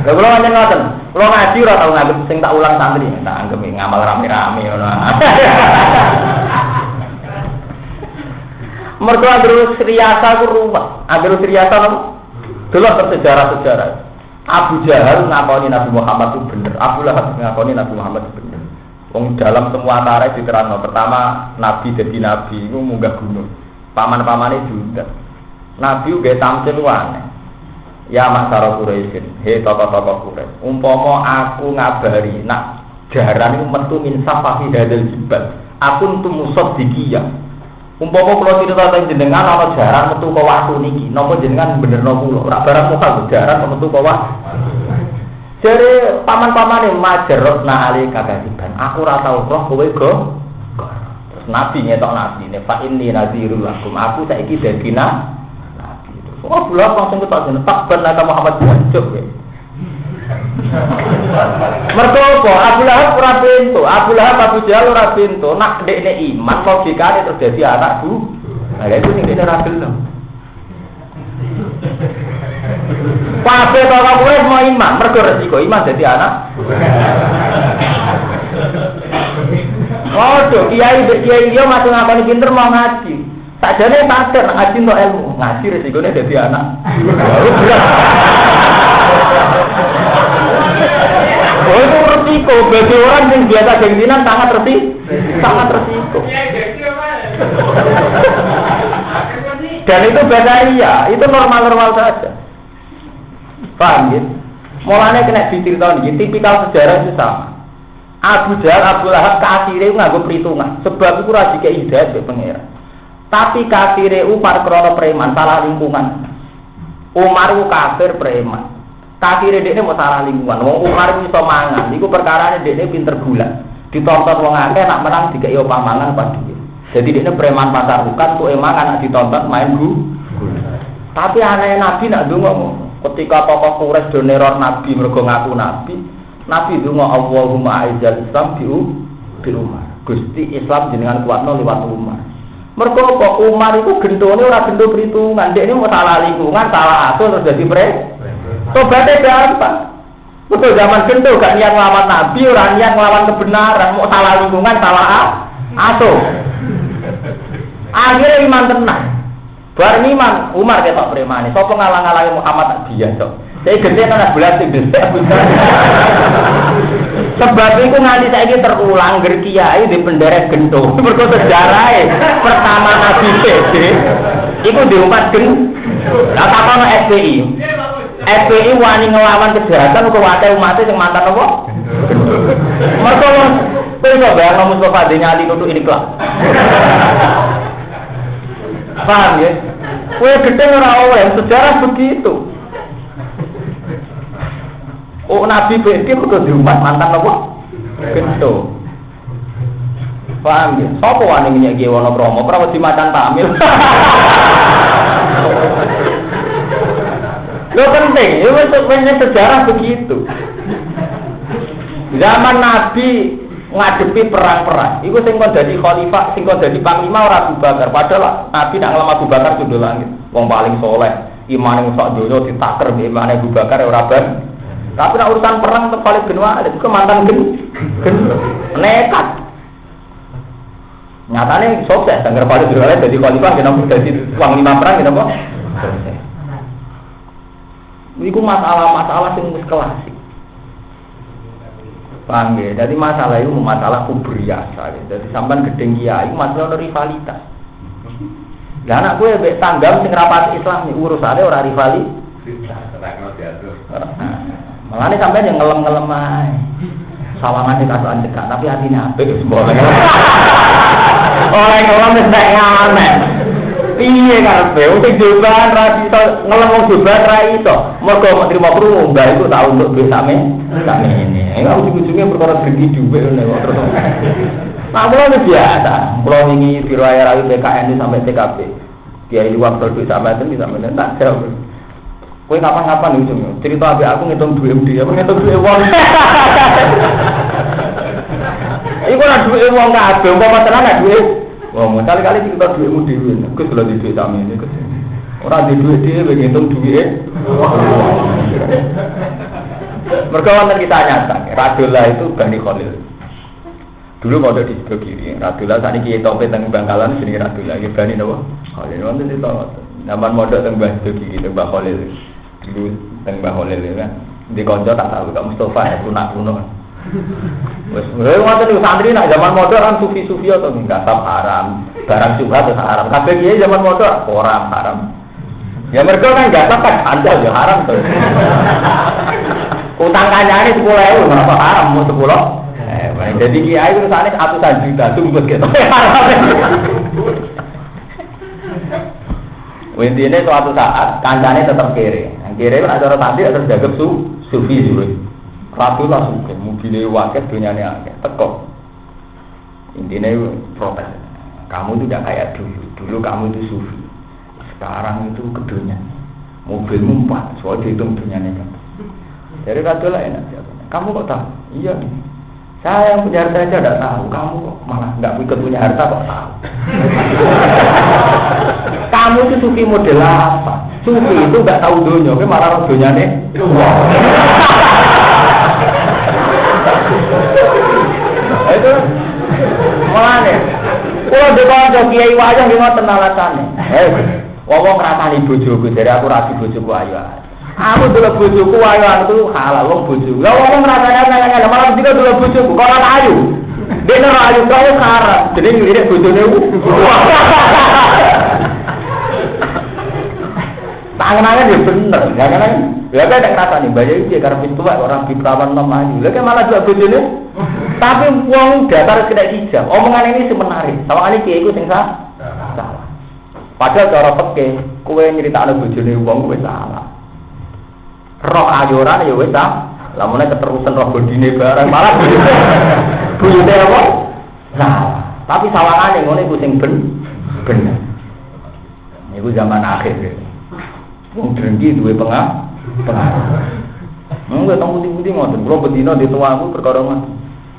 Lha kula nyen ngoten. Kula ngaji ora tau nganggep sing tak ulang santri, tak anggap ngamal rame-rame ngono. Mergo terus riasa ku ruwet. Anggere riasa delok sejarah-sejarah. Abu Jahal ngakoni Nabi Muhammad itu bener. Abu Lahab ngakoni Nabi Muhammad itu bener. Wong dalam semua tarikh diterangno. Pertama Nabi jadi Nabi itu munggah gunung. Paman-pamane juga. Nabi uga tampil aneh. Ya masyarakat Quraisy, he tokoh-tokoh Quraisy. Umpama aku ngabari nak jaran itu metu min safahi hadal jibal. Aku tumusad dikiyah. Umpama kula cerita teng jenengan ana jaran metu ka waktu niki, napa jenengan benerno kula? Ora barang muka jaran metu ka waktu. Jare paman-pamane majarotna ali kagasiban. Aku ora tau roh kowe go. Terus Nabi ngetok Nabi, "Fa inni nazirul lakum." Aku saiki dadi nabi. Oh, bulan langsung ketok jeneng tak benar Muhammad jancuk kowe. Mergo apa? Abu Lahab ora pintu, Abu Lahab Abu Jahal ora pintu. Nak ndekne iman logikane terjadi anak bu. Lah itu ning dene ra gelem. Kabeh kok kowe mau iman, mergo resiko iman dadi anak. Waduh, kiai dia masih ngakoni pinter mau ngaji. Sakjane sadar ngaji untuk ilmu, ngaji resikone dadi anak. Oh itu resiko bagi orang yang biasa gengsinan sangat resiko. Dan itu bahaya, itu normal saja. Paham ya? Mulanya kena diceritakan, tipikal sejarah itu sama. Abu Jahal, Abu Lahab kafire nganggo perhitungan, sebab itu ora dikei hidayah ke pangeran. Tapi kafire upar krana preman, salah lingkungan. Umar ku kafir preman. Kafire dekne mau salah lingkungan. Wong Umar iso mangan, iku perkarane dekne pinter gula. Ditonton wong akeh nak menang dikei opah mangan pas dhewe. Jadi dekne preman pasar bukan tuh emangan nak ditonton main gula. Tapi aneh Nabi nak ndonga ketika tokoh Quraisy do neror Nabi mergo ngaku Nabi ndonga Allahumma aizal Islam bi Umar. Gusti Islam jenengan kuatno liwat Umar. Mergo kok Umar iku gendone ora gendo perhitungan, dekne mau salah lingkungan, salah atur terus dadi tobatnya gampang. Betul zaman gendo gak niat ngelawan Nabi, ora niat ngelawan kebenaran, mau salah lingkungan, salah atur. Akhirnya iman tenang. Bareng iman Umar ketok premane. Sapa ngalang-alangi Muhammad dia tok. Saya gede anak bulan sing gede. Sebab itu nanti saiki terulang ger kiai di penderek gento. Mergo sejarahe pertama Nabi PD iku diumpat gen. Lah takono SPI. SPI wani ngelawan kejahatan kok wae umat sing mantan apa? Mergo kowe bayang Mustafa Denyali nutuk ini kelak. Paham ya? Kowe gede ora oleh sejarah begitu. Oh Nabi PD kok diumat mantan apa? Gento. Paham ya? Sopo wani nyek Wonokromo ora wedi macan tamil. Lo penting, itu sejarah begitu. Zaman Nabi ngadepi perang-perang, itu sing kon dadi khalifah, sing kon dadi panglima ora Abu Bakar. Padahal Nabi nak ngelama Abu Bakar judul langit, wong paling soleh, imane sok donya ditaker imane Abu Bakar ora ben. Tapi nak urusan perang tetep paling benua, itu mantan nekat. Nyatane sukses, denger paling benua dadi khalifah, kenapa dadi panglima perang kenapa? Iku masalah-masalah sing wis klasik. Paham ya? Jadi masalah itu masalah kubriasa. Jadi sampean gedeng kiai masalah rivalitas. Lah anak kowe mbek tanggam sing rapat Islam iki urusane ora rivalitas. Malane sampean yang ngelem-ngelem ae. sawangan kasuan cekak tapi hatinya apik wis boleh. Oleh wis nek ngamen. Piye karepe sing joban ra iso ngelem wong joban ra iso. Mergo menteri makru mbah iku tau untuk duit same ini. Ujung-ujungnya perkara rezeki dhuwit ngene kok terus. Nah, mulai biasa. Kalau ini diraya rayu PKN sampai TKP, dia ini waktu duit sama itu bisa menentak jauh. Kau kapan-kapan ujungnya cerita abe aku ngitung duit dia, ngitung duit uang. Ini kau nak duit uang kabeh, umpama tenan nak duit. Wah, kali-kali cerita duitmu dewi, aku sudah di duit sama ini. Orang di duit dia ngitung duit. Mereka wonten kita nyata, Radulah itu Bani Khalil. Dulu mau di sebelah kiri, Radulah saat ini kita sampai teng Bangkalan sini Radulah, kita Bani Nawa. Khalil wonten itu nama modal teng sebelah kiri, teng Khalil. Dulu teng Khalil kan, di konco tak tahu, Kak Mustafa ya kuno. Wes, wonten itu santri nak zaman modal kan sufi atau enggak haram, barang syubhat atau haram. Kabeh kiai zaman modal orang haram. Ya mereka kan enggak kan andal ya haram tuh. Utang kancane 10.000 berapa haram mau 10. Jadi kiai itu sana 100 juta tumbus gitu. Intinya suatu saat kancane tetap kere. Kere kan ada orang tadi terus jaga sufi juga. Ratu lah suka mobilnya wakil dunia ni agak tekok. Intinya protes. Kamu itu tidak kayak dulu. Dulu kamu itu sufi. Sekarang itu kedunya. Mobilmu 4. Soalnya dihitung dunia ni kan. Jadi ratu lah enak. Kamu kok tahu? Iya. Saya yang punya harta aja tidak tahu, kamu kok malah nggak ikut punya harta kok tahu. Kamu itu sufi model apa? Sufi itu nggak tahu dunia, tapi malah dunia nih. Itu malah nih. Kalau dekat kiai wajah di mana tenalasannya. Wong ngrasani bojoku, dari aku rasi bojoku ayo. Aku dulu bojoku ayo itu halal wong bojoku. Lah wong ngrasane nang malah dina dulu bojoku kok ora ayu. Dene ora ayu kok karat. Jadi ngene bojone ku. Tangan-tangan ya bener, ya kan? Ya kan nek ngrasani bayi iki karo pintu wae ora biprawan nom ayu. Lah kan malah juga bojone. Tapi wong datar kena hijab. Omongan ini sih menarik. Sawangane kiai iku sing salah. Padahal cara peke, kowe nyritakno bojone wong kowe salah. Roh ayoran ya wis ta. Lamune keterusan roh bodine barang malah buyute apa? Salah. Tapi sawangane ngene iku sing bener. Iku zaman akhir. Wong drengki duwe pengaruh. Monggo tong putih-putih ngoten. Kula bedina di tuaku perkara ngoten.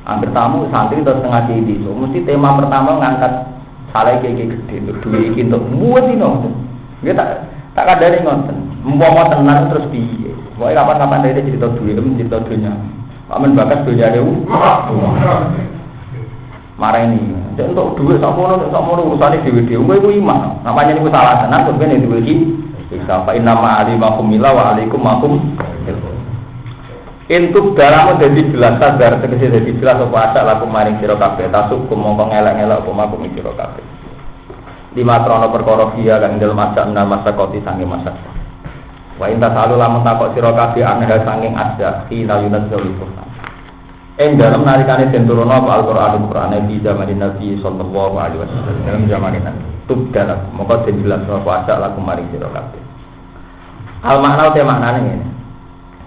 Hampir tamu santri terus tengah di so, mesti tema pertama ngangkat salah kiai gede untuk duit iki untuk buat ini ngoten. Nggih tak kadane ngoten. Umpama tenan terus piye? Pokoke kapan-kapan dhewe cerita duit, cerita dunya. Amen bakas dunya dewe. Marah ini. Nek untuk duit sakmono urusane dhewe-dhewe kowe iku iman. Namanya niku salah tenan kok ben duwe iki. Bisa fa inna ma alimakum mila wa alaikum makum. Intub dalam jadi jelas sadar tegese jadi jelas apa asak laku maring sira kabeh tasuk mongko ngelak-ngelak apa makum sira kabeh. Lima krono perkara dia kang dalem masak masa koti sange masak. Wa inta salu lamun takok sira kabeh aneh sanging asya khina yunazzalu Qur'an. Dalam nalikane den turun apa Al-Qur'an di zaman Nabi sallallahu alaihi wasallam dalam zaman Nabi. Tub dalam mongko den jelas apa asak laku maring sira kabeh. Al makna te maknane ngene.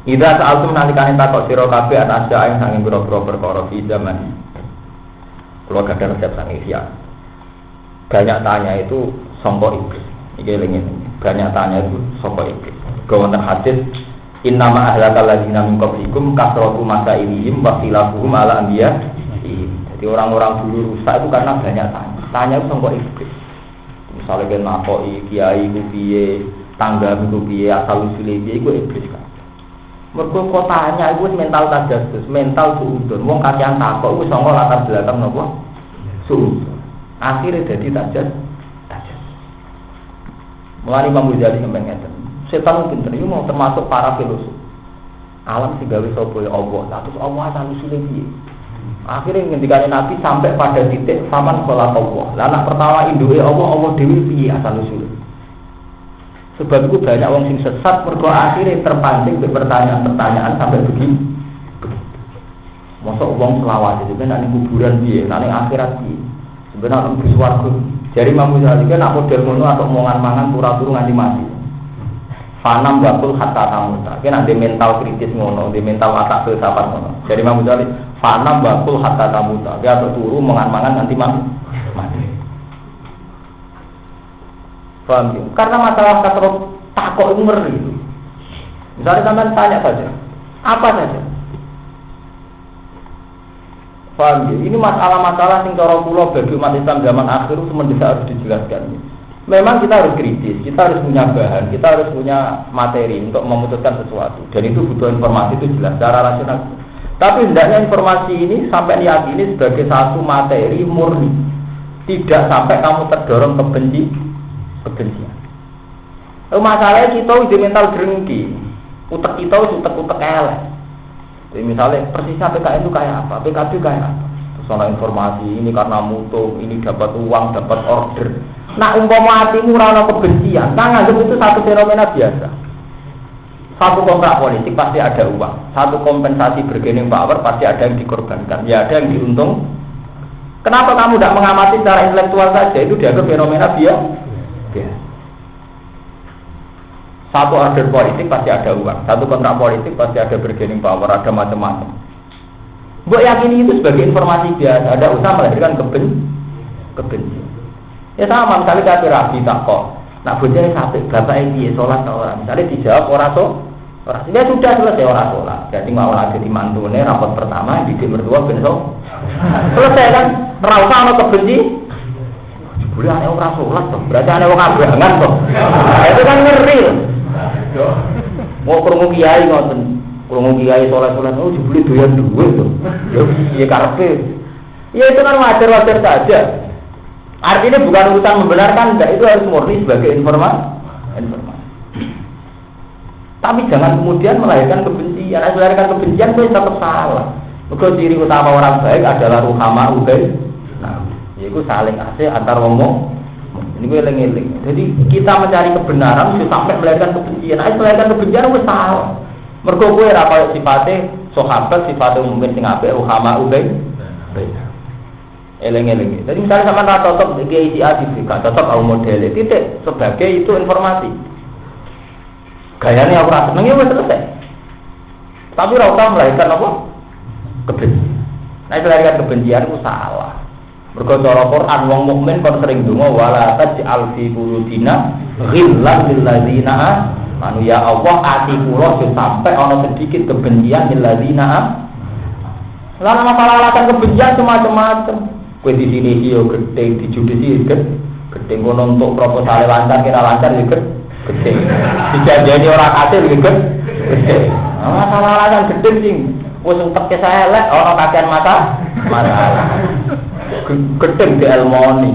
Ida sa'altum nalikane takok sira kabeh atas aing sanging pira-pira perkara fi zaman. Kula gadah resep sanging siap. Banyak tanya itu sangka iblis. Iki eling banyak tanya itu sangka iblis. Wonten hadis innama ahlakal ladzina min qablikum kasratu masailihim wa khilafuhum ala anbiya. Jadi orang-orang dulu rusak itu karena banyak tanya. Tanya itu sangka iblis. Misalnya kan nakoki kiai ku piye, tangga ku piye, asal usule piye iku iblis kan. Mergo kotanya iku mental tajassus, mental suudon. Wong kakean takok iku sangka latar belakang napa? Suudon. Akhirnya jadi tajassus. Mulai Imam Ghazali sampai ngeten. Setan pinter itu mau termasuk para filosof. Alam sing gawe sapa ya Allah. Terus Allah asal usule piye? Akhirnya ngendikane Nabi sampai pada titik faman kholaq Allah. Lah anak pertama induke Allah dhewe piye asal usule? Sebab itu banyak orang sing sesat mergo akhirnya terpancing ke pertanyaan-pertanyaan sampai begini. Mosok wong selawat itu kan ning kuburan piye, ning akhirat piye. Sebenarnya lebih swarga. Jadi Imam Ghazali kan nak model ngono atau omongan mangan turu-turu nganti mati. Fanam bakul hatta tamuta. Kan ada mental kritis ngono, ada mental watak filsafat ngono. Jadi Imam Ghazali fanam bakul hatta tamuta. Dia turu mangan-mangan nanti mati. Paham ya? Karena masalah kasroh takok itu ngeri itu. Misalnya sampean tanya saja, apa saja. Paham ya? Ini masalah-masalah sing cara kula bagi umat Islam zaman akhir itu mendesak harus dijelaskan. Memang kita harus kritis, kita harus punya bahan, kita harus punya materi untuk memutuskan sesuatu. Dan itu butuh informasi itu jelas secara rasional. Tapi hendaknya informasi ini sampai diyakini sebagai satu materi murni. Tidak sampai kamu terdorong kebencian. Masalahnya kita udah mental drengki, utek kita utek elek. Jadi misalnya persisnya PKN itu kayak apa, PKB kayak apa. Terus ada informasi ini karena mutu, ini dapat uang, dapat order. Nah umpama hatimu ora kebencian, nah anggap itu satu fenomena biasa. Satu kontrak politik pasti ada uang, satu kompensasi bargaining power pasti ada yang dikorbankan, ya ada yang diuntung. Kenapa kamu tidak mengamati secara intelektual saja? Itu dianggap fenomena biasa. Satu order politik pasti ada uang, satu kontrak politik pasti ada bargaining power, ada macam-macam. Mbok yakini itu sebagai informasi biasa, ada usaha melahirkan kebencian. Ya sama, misalnya kata rabi tak kok, nak bocahnya sampai bapak ini sholat orang, misalnya dijawab orang dia sudah selesai orang sholat, jadi mau lagi di mantune rapat pertama, di mertua besok selesai kan, rasa sama kebencian. Boleh aneh orang sholat toh, berarti aneh orang abangan toh. Itu kan ngeri. Mau krungu kiai ngoten, krungu kiai sholat, oh jebule doyan duit toh. Ya karepe. Ya itu kan wajar saja. Artinya bukan urusan membenarkan, enggak, itu harus murni sebagai informasi. Tapi jangan kemudian melahirkan kebencian. Melahirkan kebencian itu tetap salah. Maka ciri utama orang baik adalah ruhama ubaid. Itu saling asih antar ngomong. Ini gue eling-eling. Jadi kita mencari kebenaran sampai melahirkan kebencian. Melahirkan kebencian itu salah. Mergo kowe ora kaya sifate sahabat, sifate mungkin sing apik ruhama ubaid. Eling-eling. Jadi misalnya sama tak cocok iki isi adib, gak cocok au model titik sebagai itu informasi. Gayane aku ora seneng ya wis selesai. Tapi ora usah melahirkan apa? Kebencian. Nah, melahirkan kebencian itu salah. Mergo cara Quran wong mukmin kon sering donga wala taj'al fi qulubina ghillan lil ladzina amanu ya Allah ati kula sampai ana sedikit kebencian lil ladzina. Lah masalah alasan kebencian macam-macam. Kowe di sini yo gede dijudisi gede ngono untuk proposal lancar kira lancar yo gede. Dijanjeni ora kasil yo gede. Masalah alasan gede sing wis entek elek ora kakean masalah. Gedeng di Elmoni.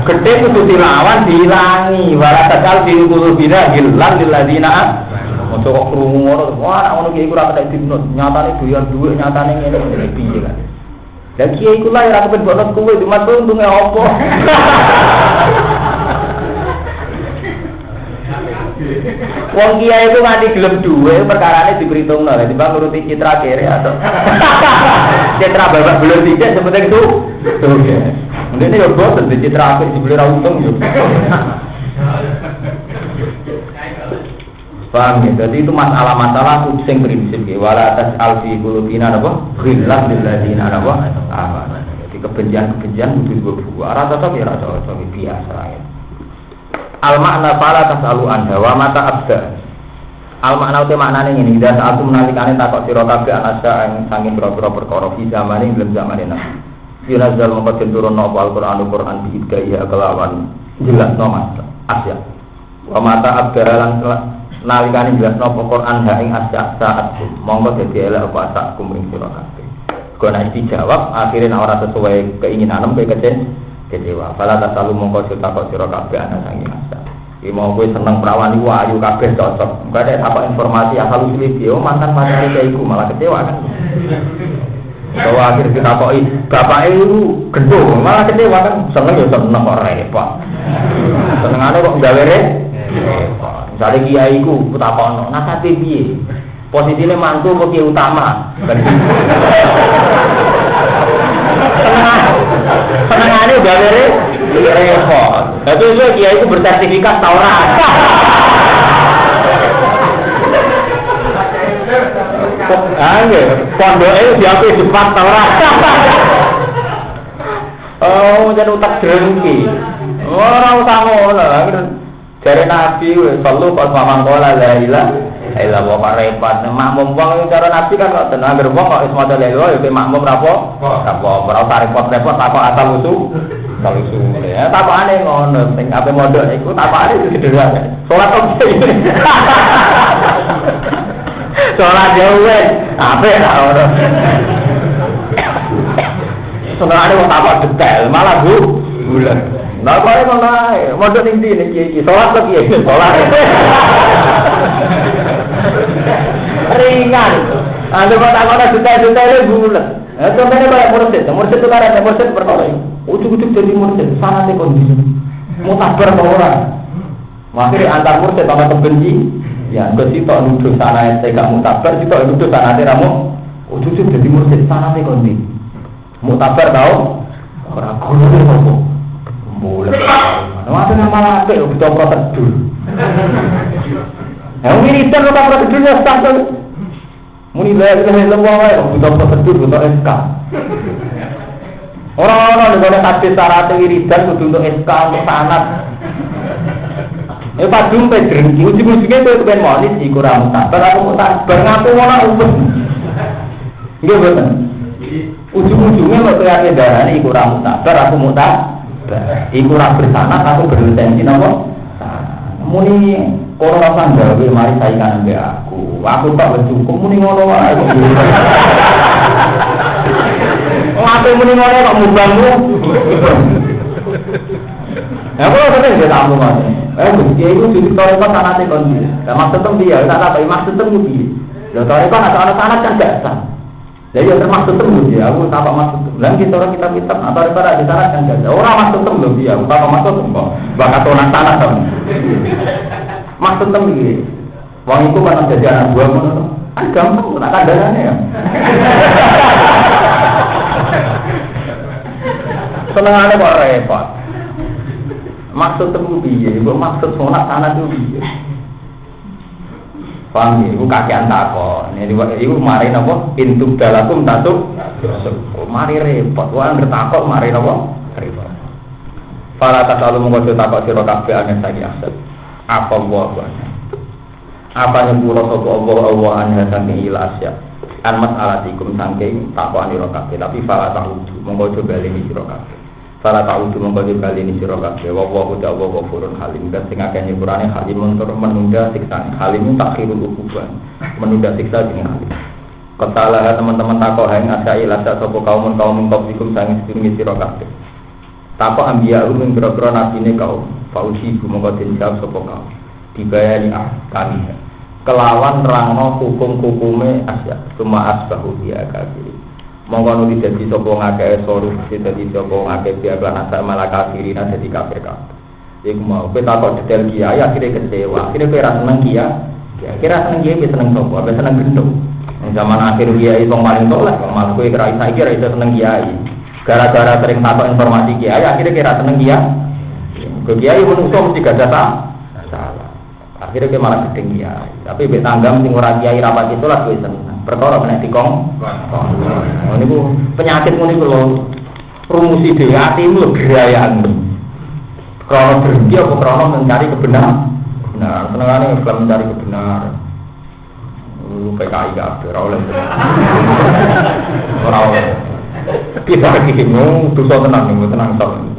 Gedeng itu dilawan dihilangi. Walatakal bilukulu bina hilang diladina. Untuk kok kerungu ngono, wah anak ngono kiai kurang ada hipnot. Nyatane doyan duit, nyatane ngene piye kan. Dan kiai ku lah ora kepen bonus kuwe, cuma untunge opo. Wong kiai itu nganti gelem duwe perkarane diperhitungno lha timbang nuruti citra kere atau citra babak belum tidak sepenting itu oke mendene yo boten di citra apik dibeli ra untung yo paham ya. Jadi itu masalah-masalah sing prinsip ya wala tas'al fi qulubina apa ghillan lil ladina apa jadi kebencian kudu buah ora cocok ya ora cocok biasa ya. Al makna fala tasalu anha wa mata abda. Al makna uti maknane ngene, ida saat menalikane takok sira kabeh anasa ing sanging pira-pira perkara fi zamane ing zamane Nabi. Firazal mongko turun napa Al-Qur'an bi idaya kelawan jelasno mas asya. Wa mata abda lan nalikane jelasno Al-Qur'an ha ing asya saat mongko dadi elek apa sak kumring sira kabeh. Kok nek dijawab akhirnya ora sesuai keinginan kowe kecewa. Fala tasalu mongko takok sira kabeh ana sangi asa. Iki mau kowe seneng perawan iku ayu kabeh cocok. Engko ada apa informasi asal usul iki mantan pacare iku malah kecewa kan. Bahwa akhir ditakoki bapake iku gendho malah kecewa kan. Seneng ya seneng kok repot. Senengane kok gawe repot. Misale kiai iku takono, "Nasabe piye?" Posisinya mantu bagi utama. Senengannya udah repot. Tapi itu kiai itu bersertifikat Taurat. Pondok itu diakui sifat Taurat. Oh, jadi utak drengki. Orang utama lah. Dari Nabi, selalu pas mamang kola la ilah bapak repot. Makmum wong cara Nabi kan kok tenang gerbong kok isma dalil yo makmum rapo. Ora usah repot-repot takok asal usul. Ya takokane ngono, sing ape mondok iku takokane itu sederhana. Salat opo iki? Salat yo wis ape ra ora. Senengane wong takok detail, malah bulan. Nah, kok ngono ae, mondok ning ndi iki salat kok piye? Salat. Ringan. Anda kata-kata detail-detailnya bulat. Contohnya kayak mursid itu karena mursid perkara ini. Ujuk-ujuk jadi mursid, sangat kondisi. Mutabar ke orang. Akhirnya antar mursid sama kebenci. Ya, ke situ nuduh sana gak mutabar, situ nuduh sana ramu. Ujuk-ujuk jadi mursid, sangat kondisi. Mutabar tahu? Orang guru itu apa? Bulat. Ada yang malah apa? Butuh prosedur. Yang militer bukan prosedurnya standar. Muni bayar lemah butuh prosedur, butuh SK. Orang-orang di mana hadis syarat wiridan kudu untuk SK untuk sanad. Pak jumpe drengki, ujung-ujungnya itu pengen monis di kurang mutabar, aku mutabar ngaku orang umum. Iya betul. Ujung-ujungnya mau kelihatan darah ini kurang mutabar, aku mutabar. Kurang bersanad, aku berlisensi nopo. Muni orang sandal, mari saingan ambil aku. Aku tak cukup muni ngono wae. Ngapain muni ngono kok mubangmu? Ya kok sering dia tamu Mas. Gusti iku jadi toreko sanate kon iki. Lah maksud tem piye? Tak apa maksud tem piye? Lah toreko ana sanat kan gak sah. Jadi yang termaksud tem piye? Aku tak apa maksud. Lah kita orang kita atau para di sanat kan gak. Ora maksud tem lho piye? Aku tak apa maksud kok. Bakat orang sanat to. Maksud tem piye? Wong iku kan jadi anak buah ngono. Kan gampang tak kandhane ya. Senengane kok repot. Maksud temu piye? Mbok maksud sunat sanad itu piye? Paham ya? Iku kakean takon. Iku mari napa? Intub dalakum tatuk. Mari repot. Wong bertakok mari napa? Repot. Para tasalu monggo takok sira kabeh aneh saiki aset. Apa wae? Apa nyepuro sapa Allah anha saking ilasya. An mas'alatikum saking takokane sira kabeh. Tapi fala ta'udu monggo coba lini sira kabeh. Fala ta'udu monggo coba lini sira kabeh. Wa ghafurun halim. Dan sing akeh nyepurane halim menunda siksane. Halim takhirul uquban. Menunda siksa jeneng halim. Ketalahan teman-teman takok hang asa ilasya sapa kaum qablikum saking sedurunge sira kabeh. Takok ambiya ing boro-boro nabine kaum. Fauji monggo dijawab sapa kaum. Dibayani kami kelawan rangno hukum-hukume asya cuma asbahu dia kafir monggo nuli dadi sapa ngakeh soru dadi sapa ngakeh dia lan asal malah kafirin dadi kafir kabeh iku mau kowe takok detail kiai akhire kecewa akhire kowe ra seneng kiai kira seneng kiai seneng sapa apa seneng gendong zaman akhir kiai wong paling tolak malah kowe kira saiki ra iso seneng kiai gara-gara sering takok informasi kiai akhire kira seneng kiai menungso mesti gak ada salah. Akhirnya dia malah gedeng kiai. Tapi mbek tanggam sing ora kiai rapat itu lah kowe seneng. Perkara nek dikong. Oh niku penyakit niku lho. Rumusi dhewe atimu gerayan. Krono berhenti apa krono mencari kebenaran? Nah, senengane Islam mencari kebenaran. PKI kabeh ora oleh. Ora oleh. Kita iki ngono dosa tenang tok.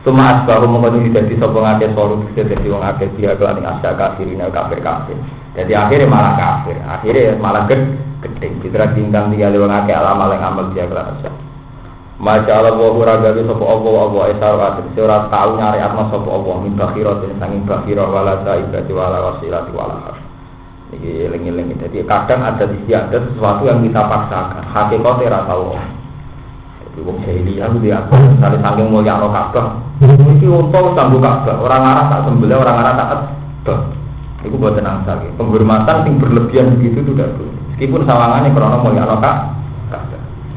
Cuma asbaru mengkono dadi sapa ngake solusi dadi wong akeh dia kelan asya kafirin kafir. Jadi akhirnya malah kafir. Akhirnya malah gedhe. Fitra tingkang dia wong akeh amal yang amal dia kelan asya. Masya Allah wa ragawi sapa Allah isarat ora tau nyari atma sapa Allah min bakhiratin sanging bakhira wala saibati wala wasilati wala. Iki eling-eling dadi kadang ada sesuatu yang kita paksakan. Hakikate ora tau. Wong jahiliyah ku dia sampai saking mulyakno Ka'bah. Iki unta kanggo Ka'bah, orang arah tak sembelih, orang arah tak edh. Itu buat angsal. Penghormatan yang berlebihan begitu itu tidak boleh. Meskipun sawangannya karena mau ya Ka'bah.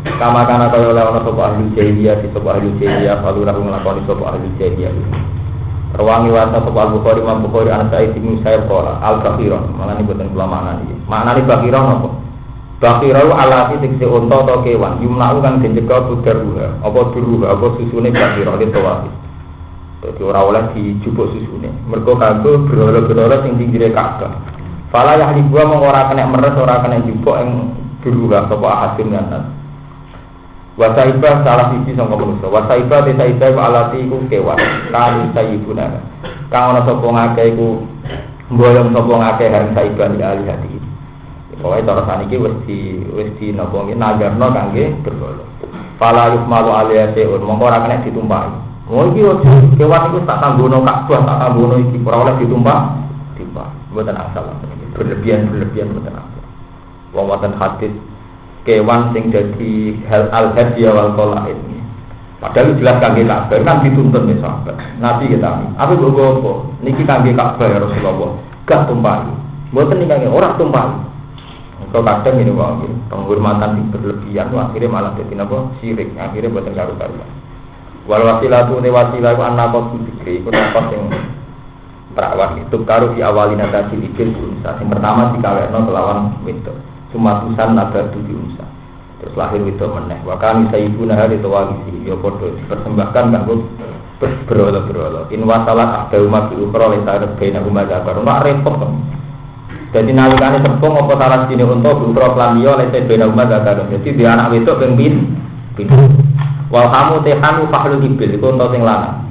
Kama kana kaya oleh ana sapa ahli jahiliyah di sapa ahli jahiliyah kalau ora nglakoni sapa ahli jahiliyah. Rawangi wa sapa Al-Bukhari Imam Bukhari an Sa'id bin Musayyib qala al-baqiron mangane boten kula maknani iki. Maknane baqiron apa? Baqiron alati sikse unta atau kewan yumna'u kang dijaga budaruha apa duruha apa susune baqiron itu wae. Dadi ora oleh dijupuk susune. Mergo kanggo berhala-berhala sing pinggire Ka'bah. Fala yahlibuha mung ora kena meres ora kena jupuk ing duruha sapa ahadin nan. Wasaibah salah siji sangka manusa. Wasaibah desa alati iku kewan. Kali sayibuna. Kang ana sapa ngakeh iku mboyong sapa ngakeh hari saibah ali hati. Pokoke cara saniki wis di napa nggih nagarno kangge berhala. Fala yukmalu aliyateun mongko ora kena ditumpahi. Oh iki kewan iku tak tanggono Ka'bah, tak tanggono iki ora oleh ditumpah. Mboten asal. Berlebihan mboten asal. Wong wonten hadis kewan sing dadi al-hadiyah wal qalaid. Padahal jelas kangge Ka'bah kan dituntun ya sahabat. Nabi kita apa apa niki kangge Ka'bah ya Rasulullah. Gak tumpahi. Mboten niki kangge ora tumpahi. Kalau kadang ini wae penghormatan yang berlebihan akhirnya malah dadi napa syirik. Akhirnya mboten karu-karuan. Wal wasilatu ne wasilah ku anak kok dikri ku napa sing perawan itu karo di awalina tadi ikil unsa. Yang pertama dikawekno kelawan wedok. Cuma tusan nabatu di unsa. Terus lahir wedok meneh. Wa kami sayyiduna hari tawagisi ya padha dipersembahkan kanggo berhala-berhala. In wasalat ahdauma bi ukra li ta'aruf baina huma zakar. Mak repot kok. Jadi nalikane sepung apa salah sini untuk ukra lan liya li baina huma zakar. Jadi di anak wedok ping pindho. Wal hamu tehanu fahlu ibil iku ento sing lanang.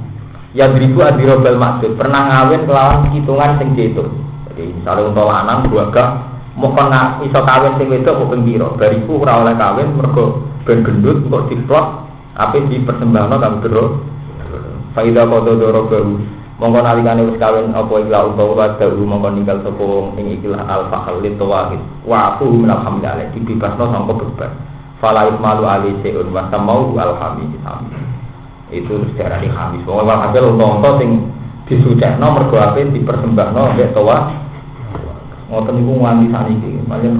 Ya dribu adirobal maksud pernah ngawin kelawan hitungan sing diitung. Jadi misalnya untuk lanang dua gak mau kena iso kawin sing wedok kok ping pira. Bariku ora oleh kawin mergo ben gendut kok diplot ape dipersembahno kang dero. Faida kodo doro baru. Mongko nalikane wis kawin apa iku utawa dalu mongko ninggal sapa ing ikilah al-fahl li tawahid. Wa aku alhamdulillah dibebasno sangka beban. Fala ismalu ali seun wa samau alhamid. Itu sejarah di khamis. Wong hasil unta sing disucekno mergo ape dipersembahno mbek tawah. Ngoten niku nganti saniki, paling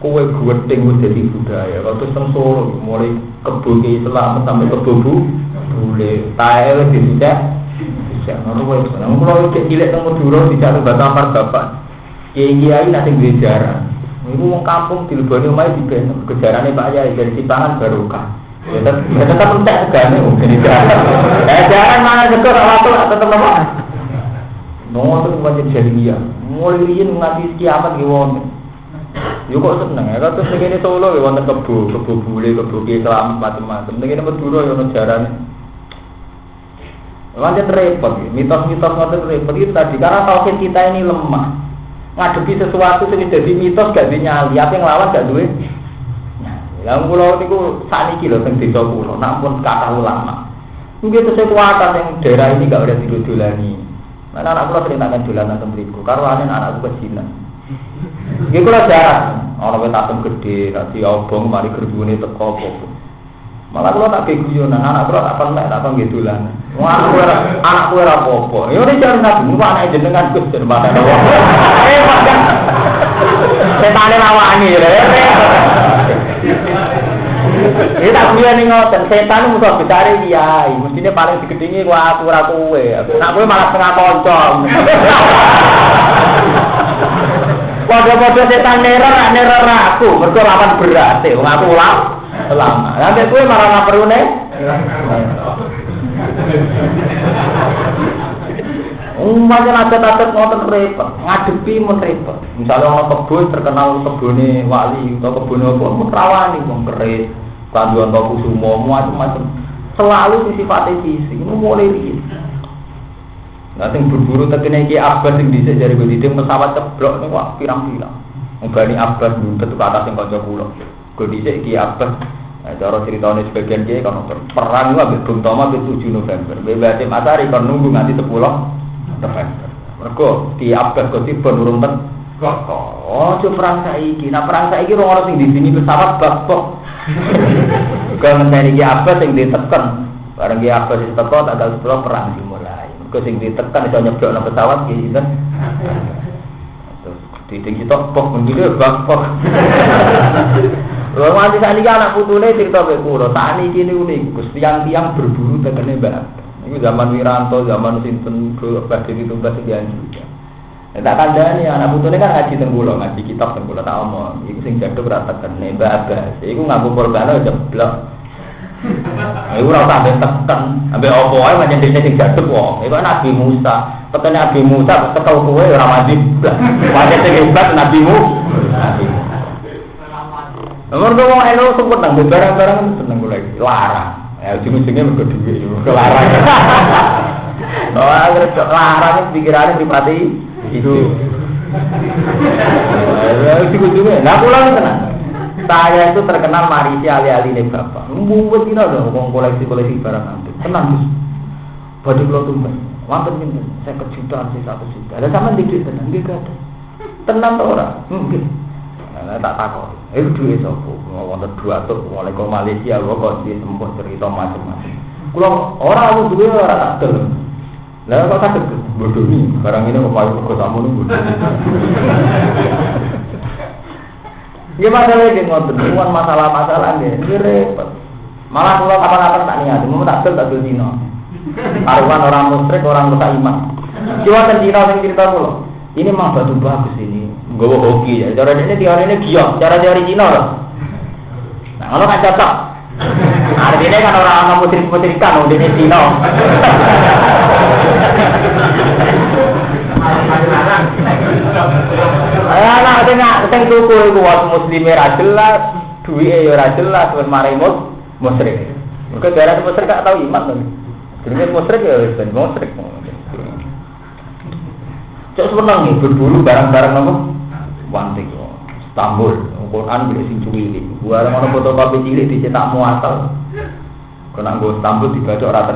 kowe gething wis dadi budaya. Terus teng Solo mulai kebo Islam sampai kebo bule. Tae wis disucek. Bisa ngono wae. Nang kula iki cilik teng Madura dijak Batamar bapak. Kiai-kiai nate ngejaran. Iku wong kampung dileboni omahe diben kejarane Pak Yai dari Sipangan barokah. Ya tetep entek segane mungkin iki. Jaran mangan sego ora waktu tetep apa? Ngoten pancen jahiliyah. Mulai riyen nganti kiamat ki wonten. Yo kok seneng ya terus ngene Solo ya wonten kebo bule, kebo Islam macam-macam. Ngene Madura yo ono jarane. Wancen repot, mitos-mitos ngoten repot itu tadi karena tauhid kita ini lemah. Ngadepi sesuatu sing dadi mitos gak dinyali, apa yang lawan gak duwe. Lah kula niku sakniki lho teng desa kula, nampun kata ulama. Mungkin sesuatu yang daerah ini gak ada didolani. Mana anak kula sering tangan dolanan teng mriku, karo anakku kejinan. Iki kula jarang, ana wit tatem gedhe, dadi obong mari gerbune teko apa. Malah kula tak guyonan, anak kula tak pernah tak nggih dolanan. Wong anakku ora apa-apa. Ya ora jarang tak niku anake jenengan Gus dermane. Setane lawani lho. Iki tak kuyane ngoten, setan musuh besare kiai, mestine paling digedhingi ku aku ora kowe. Nek kowe malah setengah kanca. Padha-padha setan neror aku, mergo lawan berat, wong aku lama. Lah nek kowe malah ngaperune. Umpamanya adat-adat ngoten repot, ngadepi mun repot. Misalnya orang kebun terkenal kebune wali atau kebune apa, mun rawani wong keris, kanduan toko sumo, macam-macam. Selalu sifatnya fisik, itu mulai riyen. Nah, sing berburu tekene iki Abbas sing dhisik jare Gudidim pesawat ceblok niku wah pirang-pirang. Wong Bani Abbas nuntut ke atas sing kanca kula. Go dhisik iki Abbas. Cara ceritane sebagian kiai kan perang ambek Bung Tomo 7 November. Bebate Matahari kon nunggu nganti 10 November. Mergo di Abbas kok tiba urung ten. Oh, coba perang saiki. Nah, perang saiki ora ono sing di sini pesawat bakpok. Kalau ngene iki Abbas sing diteken. Bareng iki Abbas diteko tanggal 10 perang dimulai. Sing ditekan iso nyeblokno pesawat iki sinten? Ditinggi topok menggila bangkok. Lho nganti sakniki anak putune cerita mek kula, sakniki niku niku tiang-tiang berburu tekene Mbak. Niku zaman Wiranto, zaman sinten badhe ditumbas dianjur. Tak kandhani anak putune kan ngaji teng kula, ngaji kitab teng kula tak omong. Iku sing jaduk ora tekene Mbak Abbas. Iku nganggo korban jeblok. Iku ora usah teken, ambek opo wae pancen dene sing jaduk wong. Iku Nabi Musa. Petene Nabi Musa ketel kowe ora mandi. Pancen sing hebat Nabi Musa. Nomor dua elo sebut nang barang-barang seneng gue lagi larang. Ya ujung-ujungnya mergo duit yo larang. Oh akhirnya larang pikirannya pribadi itu. Ya ujung-ujungnya. Nah pulang tenang. Saya itu terkenal marisi ali-ali nih bapak. Membuat kita ada ngomong koleksi barang antik. Tenang Gus. Badi kalau tumbas. Wonten pinten? 50 juta sih 1 juta. Ada sama dikit tenang nggih ada. Tenang to ora? Nggih. Nah, tak takut. Itu duit sapa? Wonten 200 mulai ke Malaysia kok di sempur cerita macam-macam. Kula ora ono duwe ora tak deleng. Lah kok saged bodoh ni barang ini kok payu kok samono bodoh. Ya masalah iki ngoten, bukan masalah-masalah nggih repot. Malah kula kapan-kapan tak niat, mau tak dol dino. Karuan orang musyrik, orang buta iman. Cuma cerita sing cerita kula. Ini mah batu bagus ini. Nggawa hoki ya. Cara ini teori ini giok, cara teori Cina loh. Nah, ngono kan cocok. Artinya kan orang musyrik-musyrikan wong dene Cina. Anak tengah sing tuku iku wong muslime ra jelas, duwike ya ora jelas, wis mari musyrik. Mergo darah musyrik gak tau iman to. Jenenge musyrik ya wis ben musyrik. Cok seneng nih berburu barang-barang apa? Wantik, Istanbul, Quran bila sing cuwili. Buat orang fotokopi cilik dicetak muatal. Kena nggo Istanbul dibaca rata.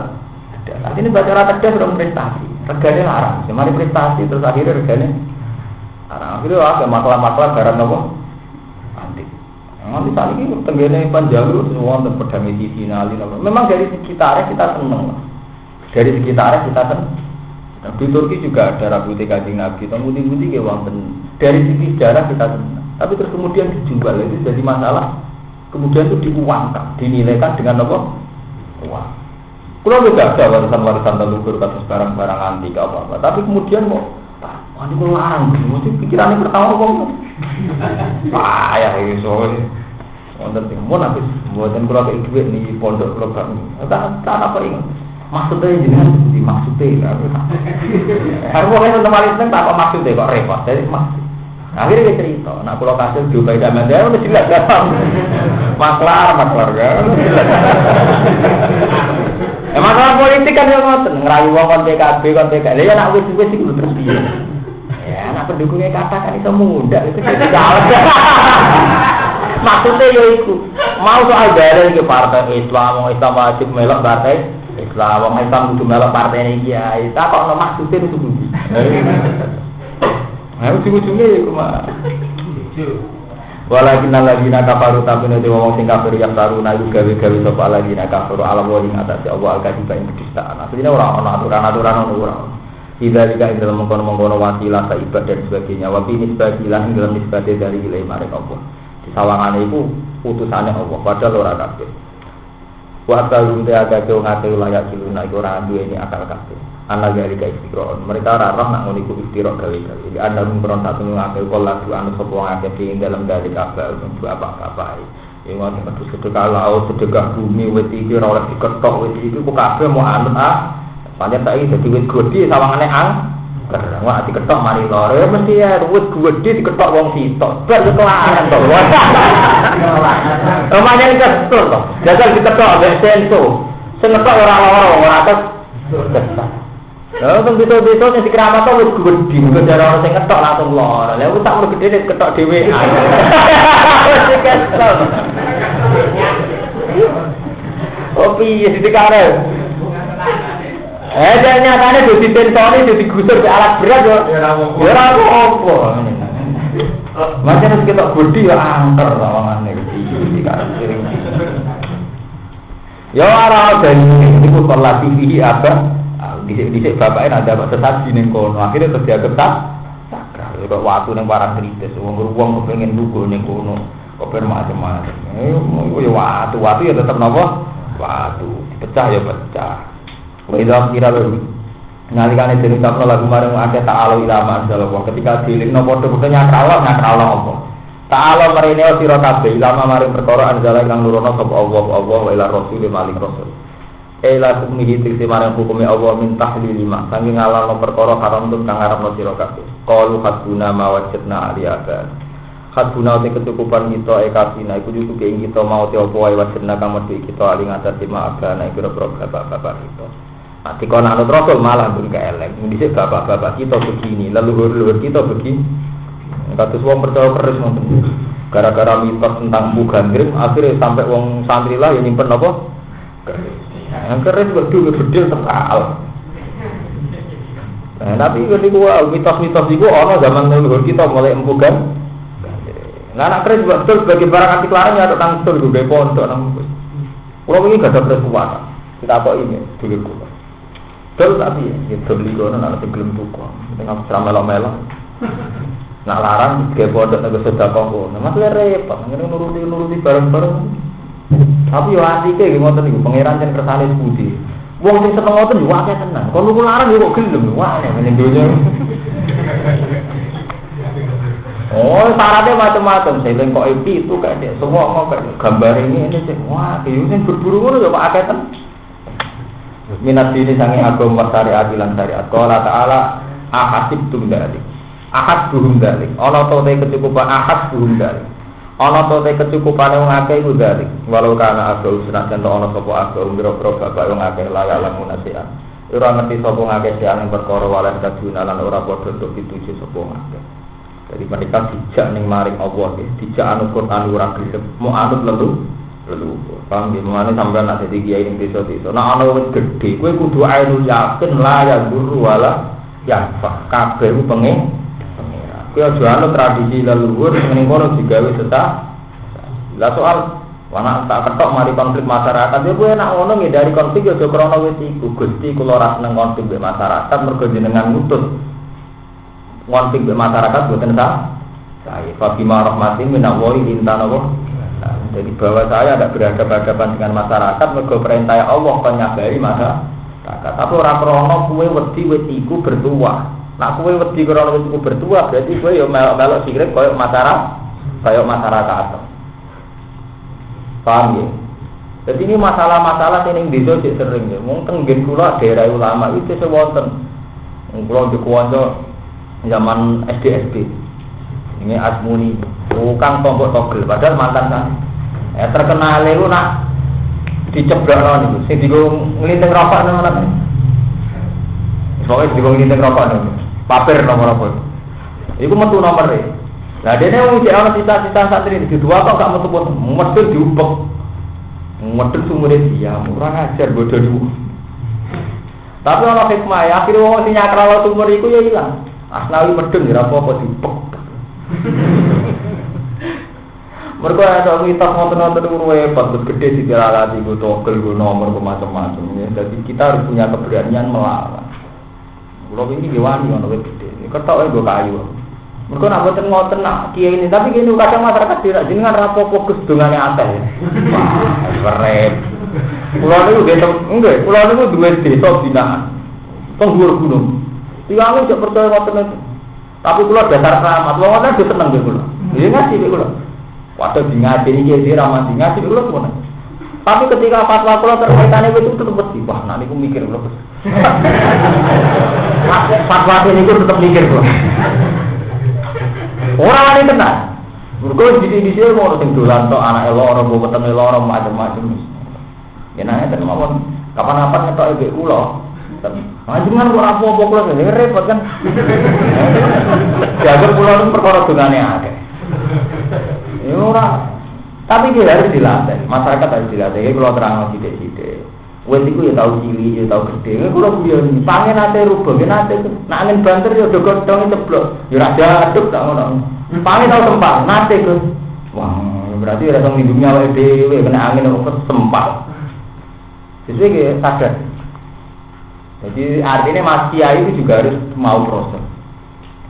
Nah ini baca rata dia sudah prestasi. Regane larang. Semari prestasi terus akhirnya regane larang. Akhirnya ada masalah-masalah barang apa? Antik. Nanti saat ini tenggene panjalu semua untuk pedang medicinal. Memang dari sekitarnya kita seneng. Dari sekitarnya kita seneng. Nah, di Turki juga ada rambutnya Kanjeng Nabi, putih-putih ya wonten. Dari sisi sejarah kita senang. Tapi terus kemudian dijual itu jadi masalah. Kemudian itu diuangkan, dinilaikan dengan apa? Uang. Kalau juga ada warisan-warisan leluhur kasus barang-barang antik apa-apa. Tapi kemudian mau, wah ini kok larang, mesti pikirannya pertama kok. Payah ini soalnya. Wonten sing mun habis mboten kula kei dhuwit niki pondok kula bab. Tak apa ingat. Maksudnya jenengan dimaksudnya harus orang yang tempat itu tak apa maksudnya kok repot jadi maksud akhirnya dia cerita nak pulau kasih juga tidak ada udah jelas kan maklar kan masalah politik kan yang ngoten ngerayu wong PKB ya nak wis itu terus piye ya nak pendukungnya katakan itu mudah itu jadi jalan maksudnya ya itu mau soal dalil ke partai Islam wajib melok partai Islam, orang Islam kudu melok partai ini kiai. Tak kok ono maksudnya itu budi. Nah, ujung-ujungnya iku mah. Walakin alladzina kafaru tabuna de wong sing kafir yang taruna gawe-gawe sapa alladzina kafaru ala wa ing atase Allah al-kadiba ing kedustaan. Asline ora ono aturan-aturan ono ora. Tidak juga ing dalam mengkono-mengkono wasilah ta ibadah dan sebagainya. Wa bi nisbatilah ing dalam nisbate dari ilahi marek Allah. Di sawangane iku utusane Allah padahal ora kabeh. Wa ta'alum ta'ala ke ngate layak siluna iku ora duwe akal kabeh. Ana gari ka istiqron. Mereka ora roh nak ngono iku istiqron gawe-gawe. Di ana mung satu ngate kala du anu sapa ngate ing dalam dari kabeh untuk apa-apa. Ing wonten sedekah laut, sedekah bumi wit iki ora oleh diketok wit iki ku kabeh mau anut pancen saiki dadi wit gedhe sawangane angker. Wah diketok mari lore mesti ya wit gedhe diketok wong sitok. Bar kelaran to. Namanya kesel toh. Jajal diketok ambek sento. Sing ngetok ora lara ora tes. Lah wong gitu-gitu sing dikeramat to wis gedhi, kok cara orang sing ngetok langsung lara. Lah wis tak mung gedhe diketok dhewean. Wis kesel. Oh piye ditikare? Nyatane do ditentoni do digusur ke alat berat yo. Ya ora apa-apa. Macam kita budi ya angker lawangane iki kan sering. Ya ora dan niku pola TV apa? Dhisik bapake ada sesaji ning kono. Akhire terus dia ketak sakral. kok watu ning parang kritis. Wong kepengin lugu ning kono. Kok macam-macam. Ya watu ya tetep napa? Watu. Pecah ya pecah. Wida kira lho. Nalikane dene tapno lagu marang akeh ta'ala ilama Allah. Ketika dilingno padha-padha nyakralo apa? Ta'ala marine sira kabeh ilama maring perkara anjala kang nurono sapa Allah wa ila rasul maling rasul. Ela kumihi tikse marang hukume Allah min tahlil lima saking ngalano perkara haram tun kang arepno sira kabeh. Qalu hasbuna ma wajadna aliyaka. Hasbuna te kecukupan kita kasina iku cukup ing kita mau te apa wae wajadna kang medhi kita ali ngatasi maafana kira-kira bapak-bapak kita. Ati kono anut rasul malah pun keelek. Dhisik bapak-bapak kita begini, leluhur-leluhur kita begini. Kados wong percaya keris ngoten. Gara-gara mitos tentang Bu Gandring akhirnya sampai wong santri lah yang nyimpen apa? Keris. Yang keris gede gede terkal. Nah, tapi niku mitos-mitos iku ana zaman leluhur kita mulai empu kan. Nah, anak keris betul sebagai barang anti larang ya tok nang betul gue pondok nang. Kulo wingi gak ada kuat. Kita kok ini dulur kula. Betul tapi ya beli kono nek gelem tuku. Tengah melo-melo. Nak larang ge pondok nek sedekah kono. Mas repot ngene nuruti bareng-bareng. Tapi yo atike nggih ngoten niku pangeran jan kersane budi. Wong sing seneng ngoten yo akeh tenan. Kon niku larang yo kok gelem wae ning donya. Oh, syaratnya macam-macam. Seling kok itu kayak semua mau gambar ini sih. Wah, yo sing berburu ngono yo kok akeh tenan. Minat ini sange agama syariat lan syariat. Qala ta'ala ahasibtum dzalik. Ahad buhum dzalik. Ana to te kecukupan ahad buhum dzalik. Ana to te kecukupan wong akeh iku dzalik. Walau kana agama senajan to ana sapa agama biro-biro bapak wong akeh layak lamun nasihat. Ora ngerti sapa ngakeh siane perkara walan kaduna lan ora padha untuk dituju sapa ngakeh. Jadi mereka dijak ning maring Allah nggih, dijak anu Quran ora gelem, mau anut lelu. Paham nggih, mangane sampeyan nek dadi kiai ning desa-desa. Nek ana wis gedhe, kowe kudu ainul yakin la ya guru wala ya kabeh ku pengen. Kowe aja anut tradisi leluhur ning kono digawe setah. Lah soal wana tak ketok mari konflik masyarakat, ya kowe nek ngono ngindari konflik aja krana wis iku. Gusti kula ora seneng konflik mbek masyarakat mergo jenengan ngutus konflik mbek masyarakat boten sah. Saya Fatimah rahmatin minallahi intanawa. Jadi bahwa saya ada berhadapan dengan masyarakat mergo perintah Allah kon nyabari masyarakat. Tapi ora krana kowe wedi wis iku bertuah. Nek kowe wedi krana wis iku bertuah berarti kowe yo melok sirik koyo masyarakat. Paham ya? Jadi ini masalah-masalah sing desa sik sering ya. Mungkin ngen kula daerah ulama itu sewonten. Kula dikonco zaman SD. Ini Asmuni, tukang tombok togel, padahal mantan kan. Terkenal itu nak diceblok niku. Sing digo nglinting rokok nang ngono. Soale digo nglinting rokok niku. Paper nomor apa? Iku metu nomere. Lah dene wong sik ana cita-cita santri di dua kok gak metu-metu. Medhul diubek. Medhul sumure dia, ora ngajar bodho niku. Tapi ana hikmah ya, akhire wong sing nyakralo sumur iku ya ilang. Asnawi medhun ya apa-apa diubek. Mereka ada mitos ngoten-ngoten itu repot, gede di jalan ibu togel, nomor macam-macam. Jadi kita harus punya keberanian melawan. Kalau ini diwani orang gede, ketok ibu kayu. Mereka nak boten ngoten nak kiai ini, tapi gini kadang masyarakat tidak jenengan rapopo kesdungannya atas. Wah, keren. Pulau ini desa, enggak, pulau ini dua desa binaan, penghulu gunung. Tiang itu percaya ngoten itu. Tapi pulau dasar keramat, pulau ngoten itu seneng deh pulau. Dia ngasih deh pulau. Waktu di ngaji ini jadi ramah di ngaji dulu semua. Tapi ketika fatwa kalau terkaitannya itu tetap bersih. Wah, nanti aku mikir dulu. Fatwa ini aku tetap mikir dulu. Orang ini tenang. Mereka di sini mau orang dolan atau anak elor, mau ketemu elor, macam-macam. Ya nanya teman kapan-kapan ngetok ibu kulo. Jangan buat apa-apa kulo ini repot kan. Jaga kulo itu perkara dungannya ada. Ora. Tapi dia harus dilatih. Masyarakat harus dilatih. Kalau terang sithik-sithik. Wes iku ya tau cilik, ya tau gede. Kalau biyen pangen ate rubah, nate nek angin banter ya do godhong ceblok. Ya ora aduk tak ngono. Pangen tau sempat, nate Gus. Wah, berarti ora tau nglindungi awake dhewe kena angin kok sempat. Jadi sadar. Jadi artinya Mas Kiai itu juga harus mau proses.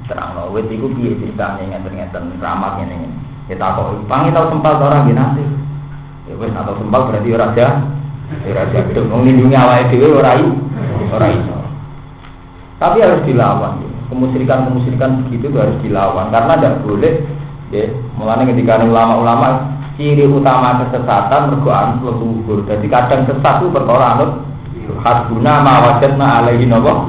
terang wit iku piye ceritane ngeten-ngeten ramat ngene. Kita kok pangi tau sempal orang nggih nate. Ya wis atau sempal berarti ora jago nglindungi awake dhewe ora iso. Tapi harus dilawan. Kemusyrikan begitu harus dilawan karena tidak boleh ya. Mulane ketika ulama-ulama ciri utama kesesatan mergo anut leluhur. Jadi kadang sesat itu perkara anut hasbuna ma wajadna alaihi napa.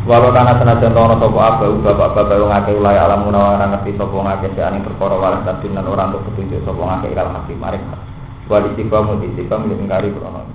Walau kana senajan ana sapa abau bapak-bapak wong akeh ulai alam menawa ora ngerti sapa ngakeh seane perkara waras tabinan ora untuk petunjuk sapa ngakeh ilal hakim marif. Wa disifam mengkari krono.